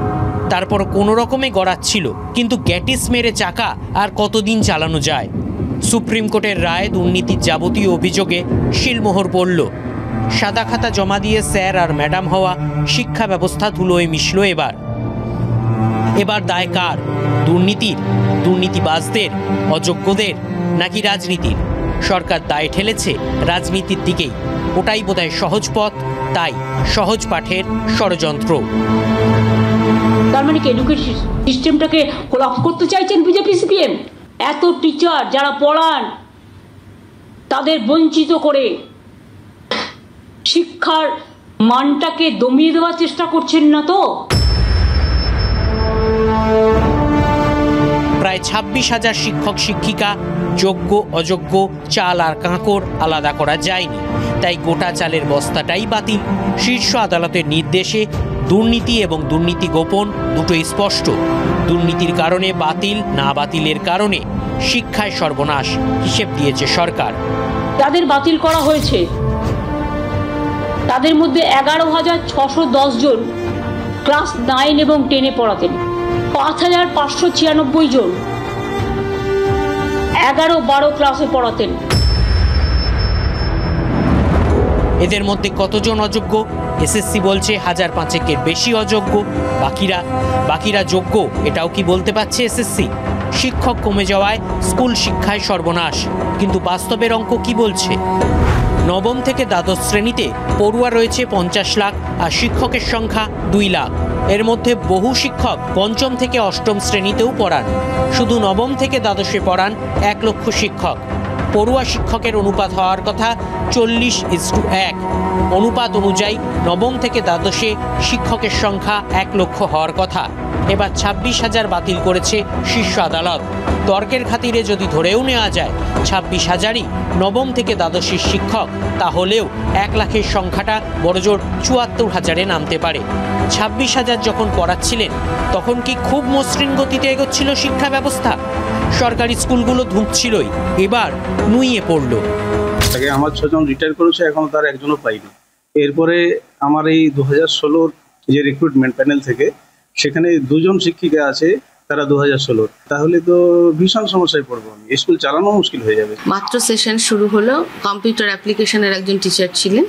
তারপর কোনো রকমে গড়াচ্ছিল, কিন্তু গ্যাটিস মেরে চাকা আর কতদিন চালানো যায়? সুপ্রিম কোর্টের রায় দুর্নীতির যাবতীয় অভিযোগে শিলমোহর পড়ল। সাদা খাতা জমা দিয়ে স্যার আর ম্যাডাম হওয়া শিক্ষা ব্যবস্থা ধুলোয় মিশল এবার। এবার দায় কার? দুর্নীতির, দুর্নীতিবাজদের, অযোগ্যদের নাকি রাজনীতির? সরকার দায় ঠেলেছে রাজনীতির দিকেই। ওটাই বোধহয় সহজ পথ, তাই সহজ পাঠের ষড়যন্ত্র। তার মানে কি এডুকেশন সিস্টেমটাকে কোলাপস করতে চাইছেন বিজেপি সিপিএম? এত টিচার যারা পড়ান তাদের বঞ্চিত করে শিক্ষার মানটাকে দমিয়ে দেওয়ার চেষ্টা করছেন না তো? প্রায় 26,000 শিক্ষক শিক্ষিকা, যোগ্য অযোগ্য, চাল আর কাঁকড় আলাদা করা যায়নি, তাই গোটা চালের বস্তাটাই বাতিল। শীর্ষ আদালতের নির্দেশে দুর্নীতি এবং দুর্নীতি গোপন দুটোই স্পষ্ট। দুর্নীতির কারণে বাতিল, না বাতিলের কারণে শিক্ষায় সর্বনাশ হিসেব দিয়েছে সরকার। যাদের বাতিল করা হয়েছে তাদের মধ্যে 11,610 জন ক্লাস 9 এবং 10-এ পড়াতেন, 5,596 জন 11-12 ক্লাসে পড়াতেন। এদের মধ্যে কতজন অযোগ্য? এসএসসি বলছে 1,500-এর বেশি অযোগ্য। বাকিরা যোগ্য, এটাও কি বলতে পারছে এসএসসি? শিক্ষক কমে যাওয়ায় স্কুল শিক্ষায় সর্বনাশ, কিন্তু বাস্তবের অঙ্ক কি বলছে? নবম থেকে দ্বাদশ শ্রেণীতে পড়ুয়া রয়েছে 50 লাখ আর শিক্ষকের সংখ্যা 2 লাখ। এর মধ্যে বহু শিক্ষক পঞ্চম থেকে অষ্টম শ্রেণীতেও পড়ান। শুধু নবম থেকে দ্বাদশে পড়ান 1 লক্ষ শিক্ষক। পড়ুয়া শিক্ষকের অনুপাত হওয়ার কথা 40:1। অনুপাত অনুযায়ী নবম থেকে দ্বাদশে শিক্ষকের সংখ্যা 1 লক্ষ হওয়ার কথা। এবার 26,000 বাতিল করেছে শীর্ষ আদালত। তর্কের খাতিরে যদি ধরেও নেওয়া যায় 26,000ই নবম থেকে দ্বাদশের শিক্ষক, তাহলেও 1 লাখের সংখ্যাটা বড়জোর 74,000-এ নামতে পারে। 26,000 যখন পড়াচ্ছিলেন তখন কি খুব মসৃণ গতিতে এগোচ্ছিল শিক্ষা ব্যবস্থা? সরকারি স্কুলগুলো ধুঁকছিলই, এবার নুইয়ে পড়ল। আগে আমার 6 জন রিটায়ার করেছে, এখনো তার একজনও পাইনি। এরপরে আমার এই 2016 যে রিক্রুটমেন্ট প্যানেল থেকে সেখানে 2 জন শিক্ষিকা আছে, তারা 2016। তাহলে তো ভীষণ সমস্যায় পড়বো, আমি স্কুল চালানো মুশকিল হয়ে যাবে। মাত্র সেশন শুরু হলো, কম্পিউটার অ্যাপ্লিকেশনের একজন টিচার ছিলেন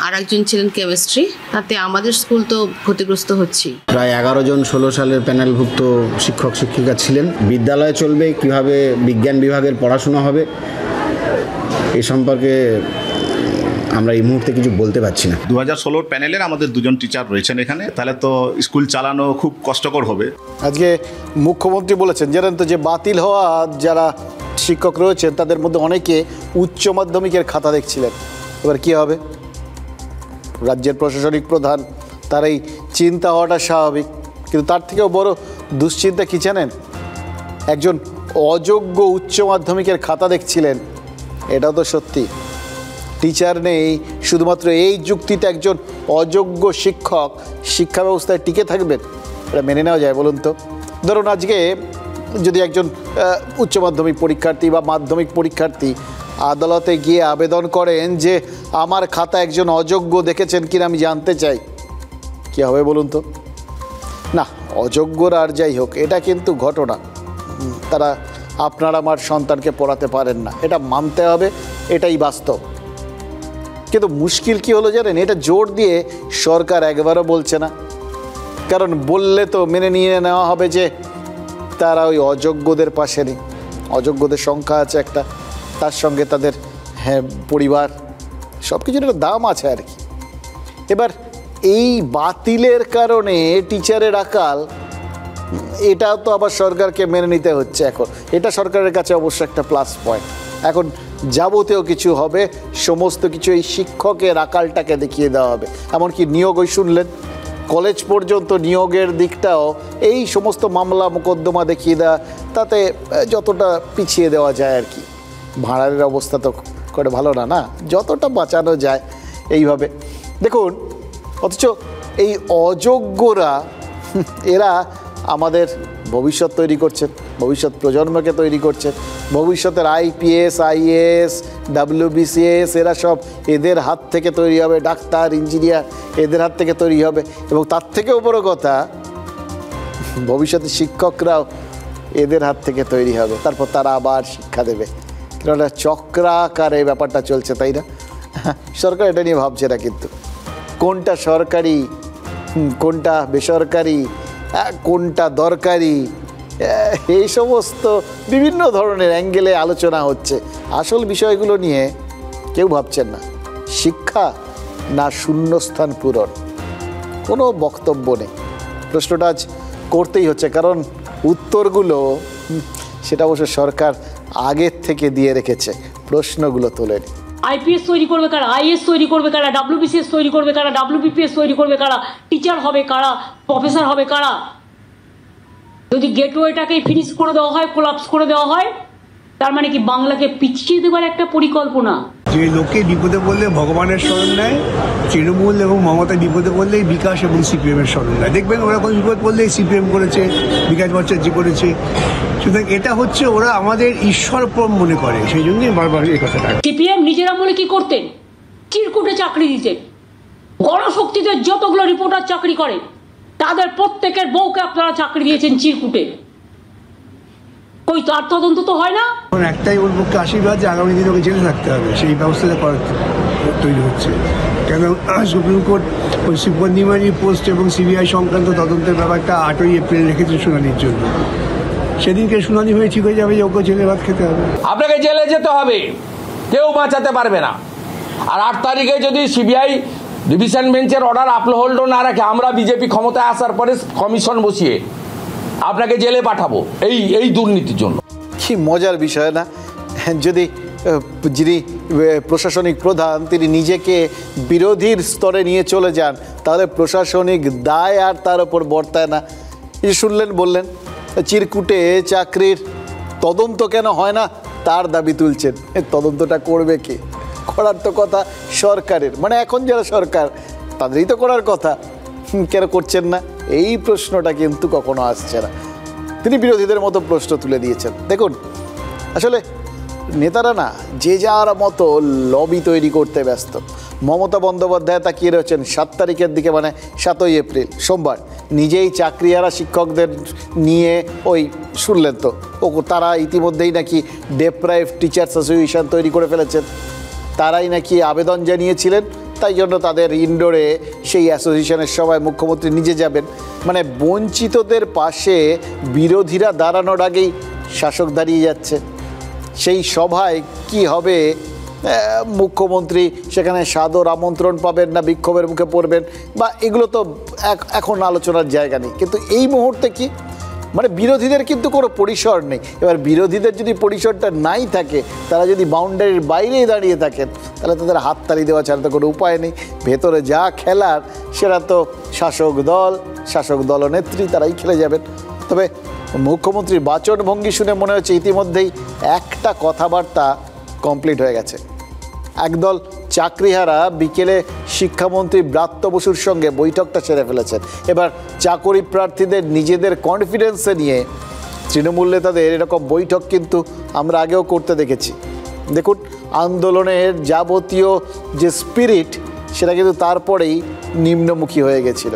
আর একজন ছিলেন কেমিস্ট্রি। তাতে আমাদের স্কুল তো ক্ষতিগ্রস্ত হচ্ছে। প্রায় 11 জন 16 সালের প্যানেলভুক্ত শিক্ষক শিক্ষিকা ছিলেন। বিদ্যালয় চলবে কিভাবে, বিজ্ঞান বিভাগের পড়াশোনা হবে, এই সম্পর্কে আমরা এই মুহূর্তে কিছু বলতে পারছি না। 2016 প্যানেলের আমাদের 2 জন টিচার রয়েছেন এখানে, তাহলে তো স্কুল চালানো খুব কষ্টকর হবে। আজকে মুখ্যমন্ত্রী বলেছেন, জানেন তো, যে বাতিল হওয়া যারা শিক্ষক রয়েছেন তাদের মধ্যে অনেকে উচ্চ মাধ্যমিকের খাতা দেখছিলেন। এবার কী হবে? রাজ্যের প্রশাসনিক প্রধান, তার এই চিন্তা হওয়াটা স্বাভাবিক, কিন্তু তার থেকেও বড় দুশ্চিন্তা কী জানেন? একজন অযোগ্য উচ্চ মাধ্যমিকের খাতা দেখছিলেন, এটাও তো সত্যি। টিচার নেই, শুধুমাত্র এই যুক্তিতে একজন অযোগ্য শিক্ষক শিক্ষা ব্যবস্থায় টিকে থাকবেন, এটা মেনে নেওয়া যায় বলুন তো? ধরুন আজকে যদি একজন উচ্চ মাধ্যমিক পরীক্ষার্থী বা মাধ্যমিক পরীক্ষার্থী আদালতে গিয়ে আবেদন করেন যে আমার খাতা একজন অযোগ্য দেখেছেন কিনা আমি জানতে চাই, কী হবে বলুন তো? না, অযোগ্যরা আর যাই হোক, এটা কিন্তু ঘটনা। তারা আপনার আমার সন্তানকে পড়াতে পারেন না, এটা মানতে হবে, এটাই বাস্তব। কিন্তু মুশকিল কি হলো জানেন? এটা জোর দিয়ে সরকার একবারও বলছে না, কারণ বললে তো মেনে নিয়ে নেওয়া হবে যে তারা ওই অযোগ্যদের পাশে নেই। অযোগ্যদের সংখ্যা আছে একটা, তার সঙ্গে তাদের পরিবার, সব কিছুর একটা দাম আছে আর কি। এবার এই বাতিলের কারণে টিচারের আকাল, এটা তো আবার সরকারকে মেনে নিতে হচ্ছে এখন। এটা সরকারের কাছে অবশ্য একটা প্লাস পয়েন্ট। এখন যাবতীয় কিছু হবে, সমস্ত কিছু এই শিক্ষকের আকালটাকে দেখিয়ে দেওয়া হবে। এমনকি নিয়োগ, ওই শুনলেন, কলেজ পর্যন্ত নিয়োগের দিকটাও এই সমস্ত মামলা মোকদ্দমা দেখিয়ে দেওয়া, তাতে যতটা পিছিয়ে দেওয়া যায় আর কি। ভাড়ারের অবস্থা তো করে ভালো না, না, যতটা বাঁচানো যায় এইভাবে। দেখুন, অথচ এই অযোগ্যরা, এরা আমাদের ভবিষ্যৎ তৈরি করছেন, ভবিষ্যৎ প্রজন্মকে তৈরি করছেন। ভবিষ্যতের IPS, IAS, WBCS এরা সব এদের হাত থেকে তৈরি হবে। ডাক্তার, ইঞ্জিনিয়ার এদের হাত থেকে তৈরি হবে। এবং তার থেকেও বড় কথা, ভবিষ্যতের শিক্ষকরাও এদের হাত থেকে তৈরি হবে। তারপর তারা আবার শিক্ষা দেবে। কেননা চক্রাকারে ব্যাপারটা চলছে, তাই না? সরকার এটা নিয়ে ভাবছে না, কিন্তু কোনটা সরকারি কোনটা বেসরকারি কোনটা দরকারি, এই সমস্ত বিভিন্ন ধরনের অ্যাঙ্গেলে আলোচনা হচ্ছে। আসল বিষয়গুলো নিয়ে কেউ ভাবছেন না। শিক্ষা না শূন্যস্থান পূরণ, কোনো বক্তব্য নেই। প্রশ্নটা আজ করতেই হচ্ছে, কারণ উত্তরগুলো সেটা অবশ্য সরকার আগের থেকে দিয়ে রেখেছে, প্রশ্নগুলো তোলেনি। আইপিএস তৈরি করবে কারা, আইএস তৈরি করবে কারা, ডাব্লিউবিসিএস তৈরি করবে কারা, ডাব্লিউবিপিএস তৈরি করবে কারা, টিচার হবে কারা, প্রফেসর হবে কারা? যদি গেটওয়েটাকেই ফিনিশ করে দেওয়া হয়, কোলাপস করে দেওয়া হয়, তার মানে কি বাংলাকে পিছিয়ে দেওয়ার একটা পরিকল্পনা? যে লোকে বিপদে পড়লে ভগবানের স্মরণ নেয়, তৃণমূল এবং মমতা বিপদে পড়লেই বিকাশ এবং সিপিএমের স্মরণ নেয়। দেখবেন ওরা কোনো বিপদ পড়লেই সিপিএম করেছে, বিকাশ ভট্টাচার্য করেছে। সুতরাং এটা হচ্ছে ওরা আমাদের ঈশ্বরপর মনে করে, সেই জন্যই বারবার এই কথাটা। সিপিএম নিজের আমলে কি করতেন? চিরকুটে চাকরি দিতেন। গণশক্তিতে যতগুলো রিপোর্টার চাকরি করে তাদের প্রত্যেকের বউকে আপনারা চাকরি দিয়েছেন চিরকুটে। ওই তার তদন্ত তো হয় না। এখন একটাই ওর পক্ষে আশীর্বাদ যে আগামী দিনে ওকে জেলে থাকতে হবে, সেই ব্যবস্থাটা তৈরি হচ্ছে। কেন সুপ্রিম কোর্ট ওই সুপর্ণিমারি পোস্ট এবং সিবিআই সংক্রান্ত তদন্তের ব্যাপারটা 8ই এপ্রিল রেখেছে শুনানির জন্য। সেদিনকে শুনানি হয়ে ঠিক হয়ে যাবে যে ওকে জেলে ভাত খেতে হবে। আপনাকে জেলে যেতে হবে, কেউ বাঁচাতে পারবে না। আর 8 তারিখে যদি সিবিআই ডিভিশন বেঞ্চের অর্ডার আপহোল্ড না রাখে, আমরা বিজেপি ক্ষমতায় আসার পরে কমিশন বসিয়ে আপনাকে জেলে পাঠাবো এই দুর্নীতির জন্য। কি মজার বিষয় না? যদি যিনি প্রশাসনিক প্রধান তিনি নিজেকে বিরোধীর স্তরে নিয়ে চলে যান, তাহলে প্রশাসনিক দায় আর তার উপর বর্তায় না। এই শুনলেন, বললেন চিরকুটে চাকরির তদন্ত কেন হয় না তার দাবি তুলছেন। তদন্তটা করবে কে? করার তো কথা সরকারের, মানে এখন যারা সরকার তাদেরই তো করার কথা, কেন করছেন না? এই প্রশ্নটা কিন্তু কখনো আসছে না। তিনি বিরোধীদের মতো প্রশ্ন তুলে দিয়েছেন। দেখুন, আসলে নেতারা না যে যার মতো লবি তৈরি করতে ব্যস্ত। মমতা বন্দ্যোপাধ্যায় তাকিয়ে রয়েছেন 7 তারিখের দিকে, মানে 7ই এপ্রিল সোমবার, নিজেই চাকরিহারা শিক্ষকদের নিয়ে ওই শুনলেন তো, তারা ইতিমধ্যেই নাকি ডেপ্রাইভ টিচার্স অ্যাসোসিয়েশন তৈরি করে ফেলেছেন। তারাই নাকি আবেদন জানিয়েছিলেন, তাই জন্য তাদের ইনডোরে সেই অ্যাসোসিয়েশনের সভায় মুখ্যমন্ত্রী নিজে যাবেন। মানে বঞ্চিতদের পাশে বিরোধীরা দাঁড়ানোর আগেই শাসক দাঁড়িয়ে যাচ্ছে। সেই সভায় কি হবে, মুখ্যমন্ত্রী সেখানে সাদর আমন্ত্রণ পাবেন না বিক্ষোভের মুখে পড়বেন, বা এগুলো তো এখন আলোচনার জায়গা নেই। কিন্তু এই মুহূর্তে কি, মানে বিরোধীদের কিন্তু কোনো পরিসর নেই। এবার বিরোধীদের যদি পরিসরটা নাই থাকে, তারা যদি বাউন্ডারির বাইরেই দাঁড়িয়ে থাকেন, তাহলে তাদের হাততালি দেওয়া ছাড়া তো কোনো উপায় নেই। ভেতরে যা খেলার সেটা তো শাসক দলনেত্রী তারাই খেলে যাবেন। তবে মুখ্যমন্ত্রীর বাচনভঙ্গি শুনে মনে হচ্ছে ইতিমধ্যেই একটা কথাবার্তা কমপ্লিট হয়ে গেছে। একদল চাকরিহারা বিকেলে শিক্ষামন্ত্রী ব্রাত্য বসুর সঙ্গে বৈঠকটা সেরে ফেলেছেন। এবার চাকরি প্রার্থীদের নিজেদের কনফিডেন্সে নিয়ে তৃণমূল নেতাদের এরকম বৈঠক কিন্তু আমরা আগেও করতে দেখেছি। দেখুন, আন্দোলনের যাবতীয় যে স্পিরিট সেটা কিন্তু তারপরেই নিম্নমুখী হয়ে গেছিল।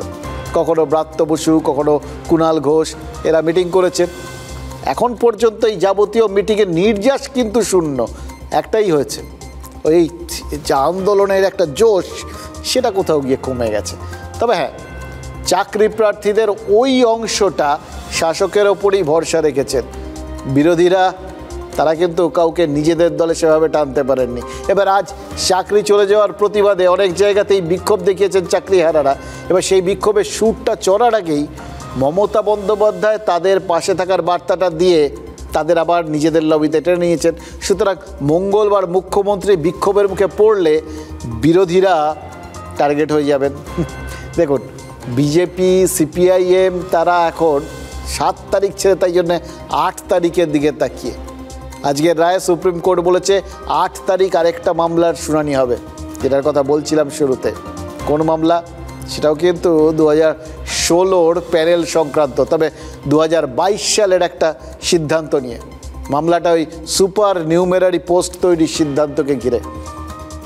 কখনো ব্রাত্য বসু, কখনো কুণাল ঘোষ এরা মিটিং করেছেন। এখন পর্যন্ত এই যাবতীয় মিটিংয়ের নির্যাস কিন্তু শূন্য। একটাই হয়েছে, ওই যে আন্দোলনের একটা জোশ সেটা কোথাও গিয়ে কমে গেছে। তবে হ্যাঁ, চাকরি প্রার্থীদের ওই অংশটা শাসকের ওপরই ভরসা রেখেছেন। বিরোধীরা তারা কিন্তু কাউকে নিজেদের দলে সেভাবে টানতে পারেননি। এবার আজ চাকরি চলে যাওয়ার প্রতিবাদে অনেক জায়গাতেই বিক্ষোভ দেখিয়েছেন চাকরিহারারা। এবার সেই বিক্ষোভের সুরটা চড়ার আগেই মমতা বন্দ্যোপাধ্যায় তাদের পাশে থাকার বার্তাটা দিয়ে তাদের আবার নিজেদের লবিতে টেনে নিয়েছেন। সুতরাং মঙ্গলবার মুখ্যমন্ত্রী বিক্ষোভের মুখে পড়লে বিরোধীরা টার্গেট হয়ে যাবেন। দেখুন, বিজেপি, সিপিআইএম তারা এখন 7 তারিখ ছেড়ে তাই জন্য 8 তারিখের দিকে তাকিয়ে। আজকের রায়ে সুপ্রিম কোর্ট বলেছে 8 তারিখ আরেকটা মামলার শুনানি হবে, যেটার কথা বলছিলাম শুরুতে। কোন মামলা? সেটাও কিন্তু 2016 প্যানেল সংক্রান্ত, তবে 2022 সালের একটা সিদ্ধান্ত নিয়ে। মামলাটা ওই সুপার নিউমেরারি পোস্ট তৈরির সিদ্ধান্তকে ঘিরে।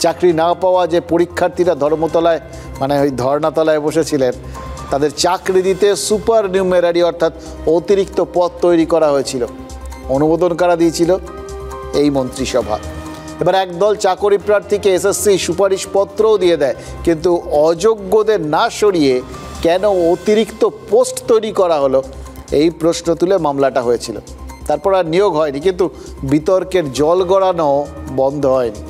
চাকরি না পাওয়া যে পরীক্ষার্থীরা ধর্মতলায়, মানে ওই ধর্নাতলায় বসেছিলেন, তাদের চাকরি দিতে সুপার নিউমেরারি অর্থাৎ অতিরিক্ত পদ তৈরি করা হয়েছিল। অনুমোদন করা দিয়েছিল এই মন্ত্রিসভা। এবার একদল চাকরি প্রার্থীকে এসএসসি সুপারিশপত্রও দিয়ে দেয়, কিন্তু অযোগ্যদের না সরিয়ে কেন অতিরিক্ত পোস্ট তৈরি করা হলো, এই প্রশ্ন তুলে মামলাটা হয়েছিল। তারপর আর নিয়োগ হয়নি, কিন্তু বিতর্কের জল গড়ানো বন্ধ হয়নি।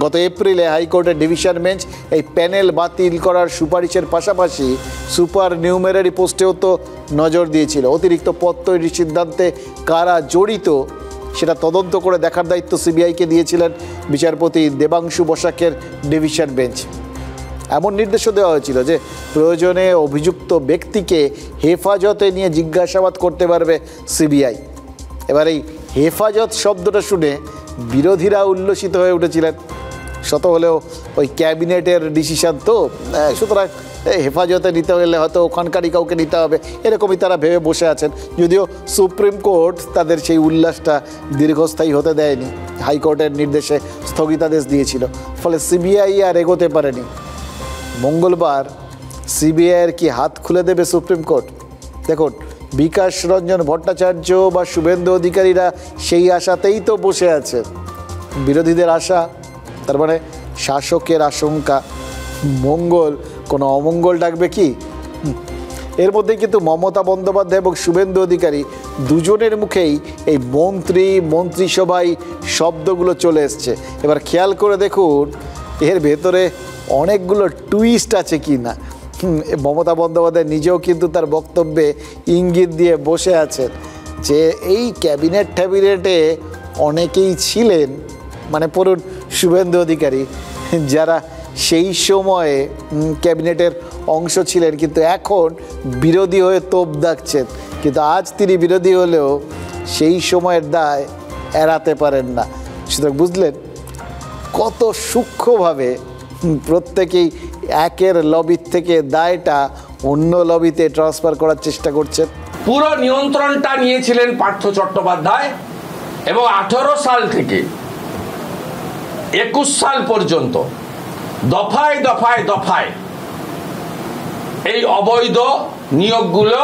গত এপ্রিলে হাইকোর্টের ডিভিশন বেঞ্চ এই প্যানেল বাতিল করার সুপারিশের পাশাপাশি সুপার নিউমেরারি পোস্টেও তো নজর দিয়েছিল। অতিরিক্ত পদ তৈরির সিদ্ধান্তে কারা জড়িত সেটা তদন্ত করে দেখার দায়িত্ব সিবিআইকে দিয়েছিলেন বিচারপতি দেবাংশু বসাকের ডিভিশন বেঞ্চ। এমন নির্দেশও দেওয়া হয়েছিল যে প্রয়োজনে অভিযুক্ত ব্যক্তিকে হেফাজতে নিয়ে জিজ্ঞাসাবাদ করতে পারবে সিবিআই। এবার এই হেফাজত শব্দটা শুনে বিরোধীরা উল্লসিত হয়ে উঠেছিলেন। শত হলেও ওই ক্যাবিনেটের ডিসিশন তো, সুতরাং হেফাজতে নিতে হলে হয়তো ওখানকারই কাউকে নিতে হবে, এরকমই তারা ভেবে বসে আছেন। যদিও সুপ্রিম কোর্ট তাদের সেই উল্লাসটা দীর্ঘস্থায়ী হতে দেয়নি, হাইকোর্টের নির্দেশে স্থগিতাদেশ দিয়েছিল, ফলে সিবিআই আর এগোতে পারেনি। মঙ্গলবার সিবিআইয়ের কি হাত খুলে দেবে সুপ্রিম কোর্ট? দেখুন, বিকাশ রঞ্জন ভট্টাচার্য বা শুভেন্দু অধিকারীরা সেই আশাতেই তো বসে আছে। বিরোধীদের আশা, তার মানে শাসকের আশঙ্কা, মঙ্গল কোনো অমঙ্গল ডাকবে কি? এর মধ্যে কিন্তু মমতা বন্দ্যোপাধ্যায় এবং শুভেন্দু অধিকারী দুজনের মুখেই এই মন্ত্রিসভায় শব্দগুলো চলে এসছে। এবার খেয়াল করে দেখুন এর ভেতরে অনেকগুলো টুইস্ট আছে কি না। মমতা বন্দ্যোপাধ্যায় নিজেও কিন্তু তার বক্তব্যে ইঙ্গিত দিয়ে বসে আছেন যে এই ক্যাবিনেটে অনেকেই ছিলেন, মানে পড়ুন শুভেন্দু অধিকারী, যারা সেই সময়ে ক্যাবিনেটের অংশ ছিলেন কিন্তু এখন বিরোধী হয়ে তোপ দাগছেন, কিন্তু আজ তিনি বিরোধী হলেও সেই সময়ের দায় এড়াতে পারেন না। সুতরাং বুঝলেন কত সূক্ষ্মভাবে প্রত্যেকেই একের লবির থেকে দায়টা অন্য লবিতে ট্রান্সফার করার চেষ্টা করছেন। পুরো নিয়ন্ত্রণটা নিয়েছিলেন পার্থ চট্টোপাধ্যায় এবং 18 সাল থেকে 21 সাল পর্যন্ত দফায় দফায় দফায় এই অবৈধ নিয়োগগুলো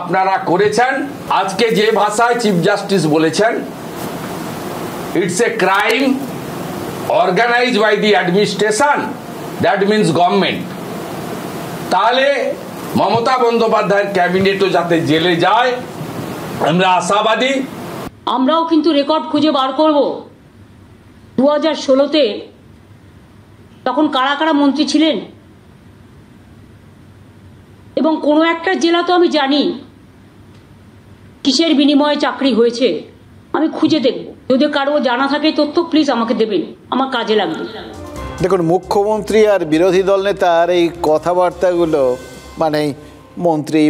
আপনারা করেছেন। আজকে যে ভাষায় চিফ জাস্টিস বলেছেন, it's a crime organised by the administration, that means government. তাহলে মমতা বন্দ্যোপাধ্যায়ের ক্যাবিনেটও যাতে জেলে যায় আমরা আশাবাদী। আমরাও কিন্তু রেকর্ড খুঁজে বার করব 2016-তে তখন কারা কারা মন্ত্রী ছিলেন, এবং কোনো একটা জেলা তো আমি জানি কিসের বিনিময়ে চাকরি হয়েছে, আমি খুঁজে দেখব। যদি কারো জানা থাকে তথ্য প্লিজ আমাকে দেবেন, আমার কাজে লাগবে। দেখুন, মুখ্যমন্ত্রী আর বিরোধী দল নেতার এই কথাবার্তাগুলো, মানে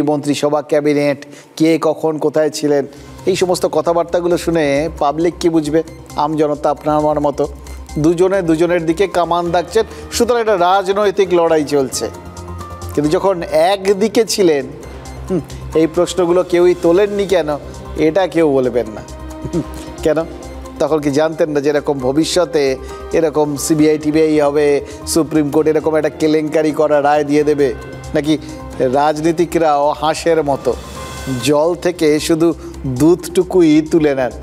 মন্ত্রিসভা, ক্যাবিনেট, কে কখন কোথায় ছিলেন, এই সমস্ত কথাবার্তাগুলো শুনে পাবলিক কি বুঝবে? আমজনতা আপনার আমার মতো দুজনের দিকে কামান দাগছেন। সুতরাং একটা রাজনৈতিক লড়াই চলছে। কিন্তু যখন একদিকে ছিলেন এই প্রশ্নগুলো কেউই তোলেননি কেন, এটা কেউ বলবেন না। কেন? তখন কি জানতেন না যেরকম ভবিষ্যতে এরকম সিবিআই টিবিআই হবে, সুপ্রিম কোর্ট এরকম একটা কেলেঙ্কারি করা রায় দিয়ে দেবে? নাকি রাজনীতিকরাও হাঁসের মতো জল থেকে শুধু দুধটুকুই তুলে নেন?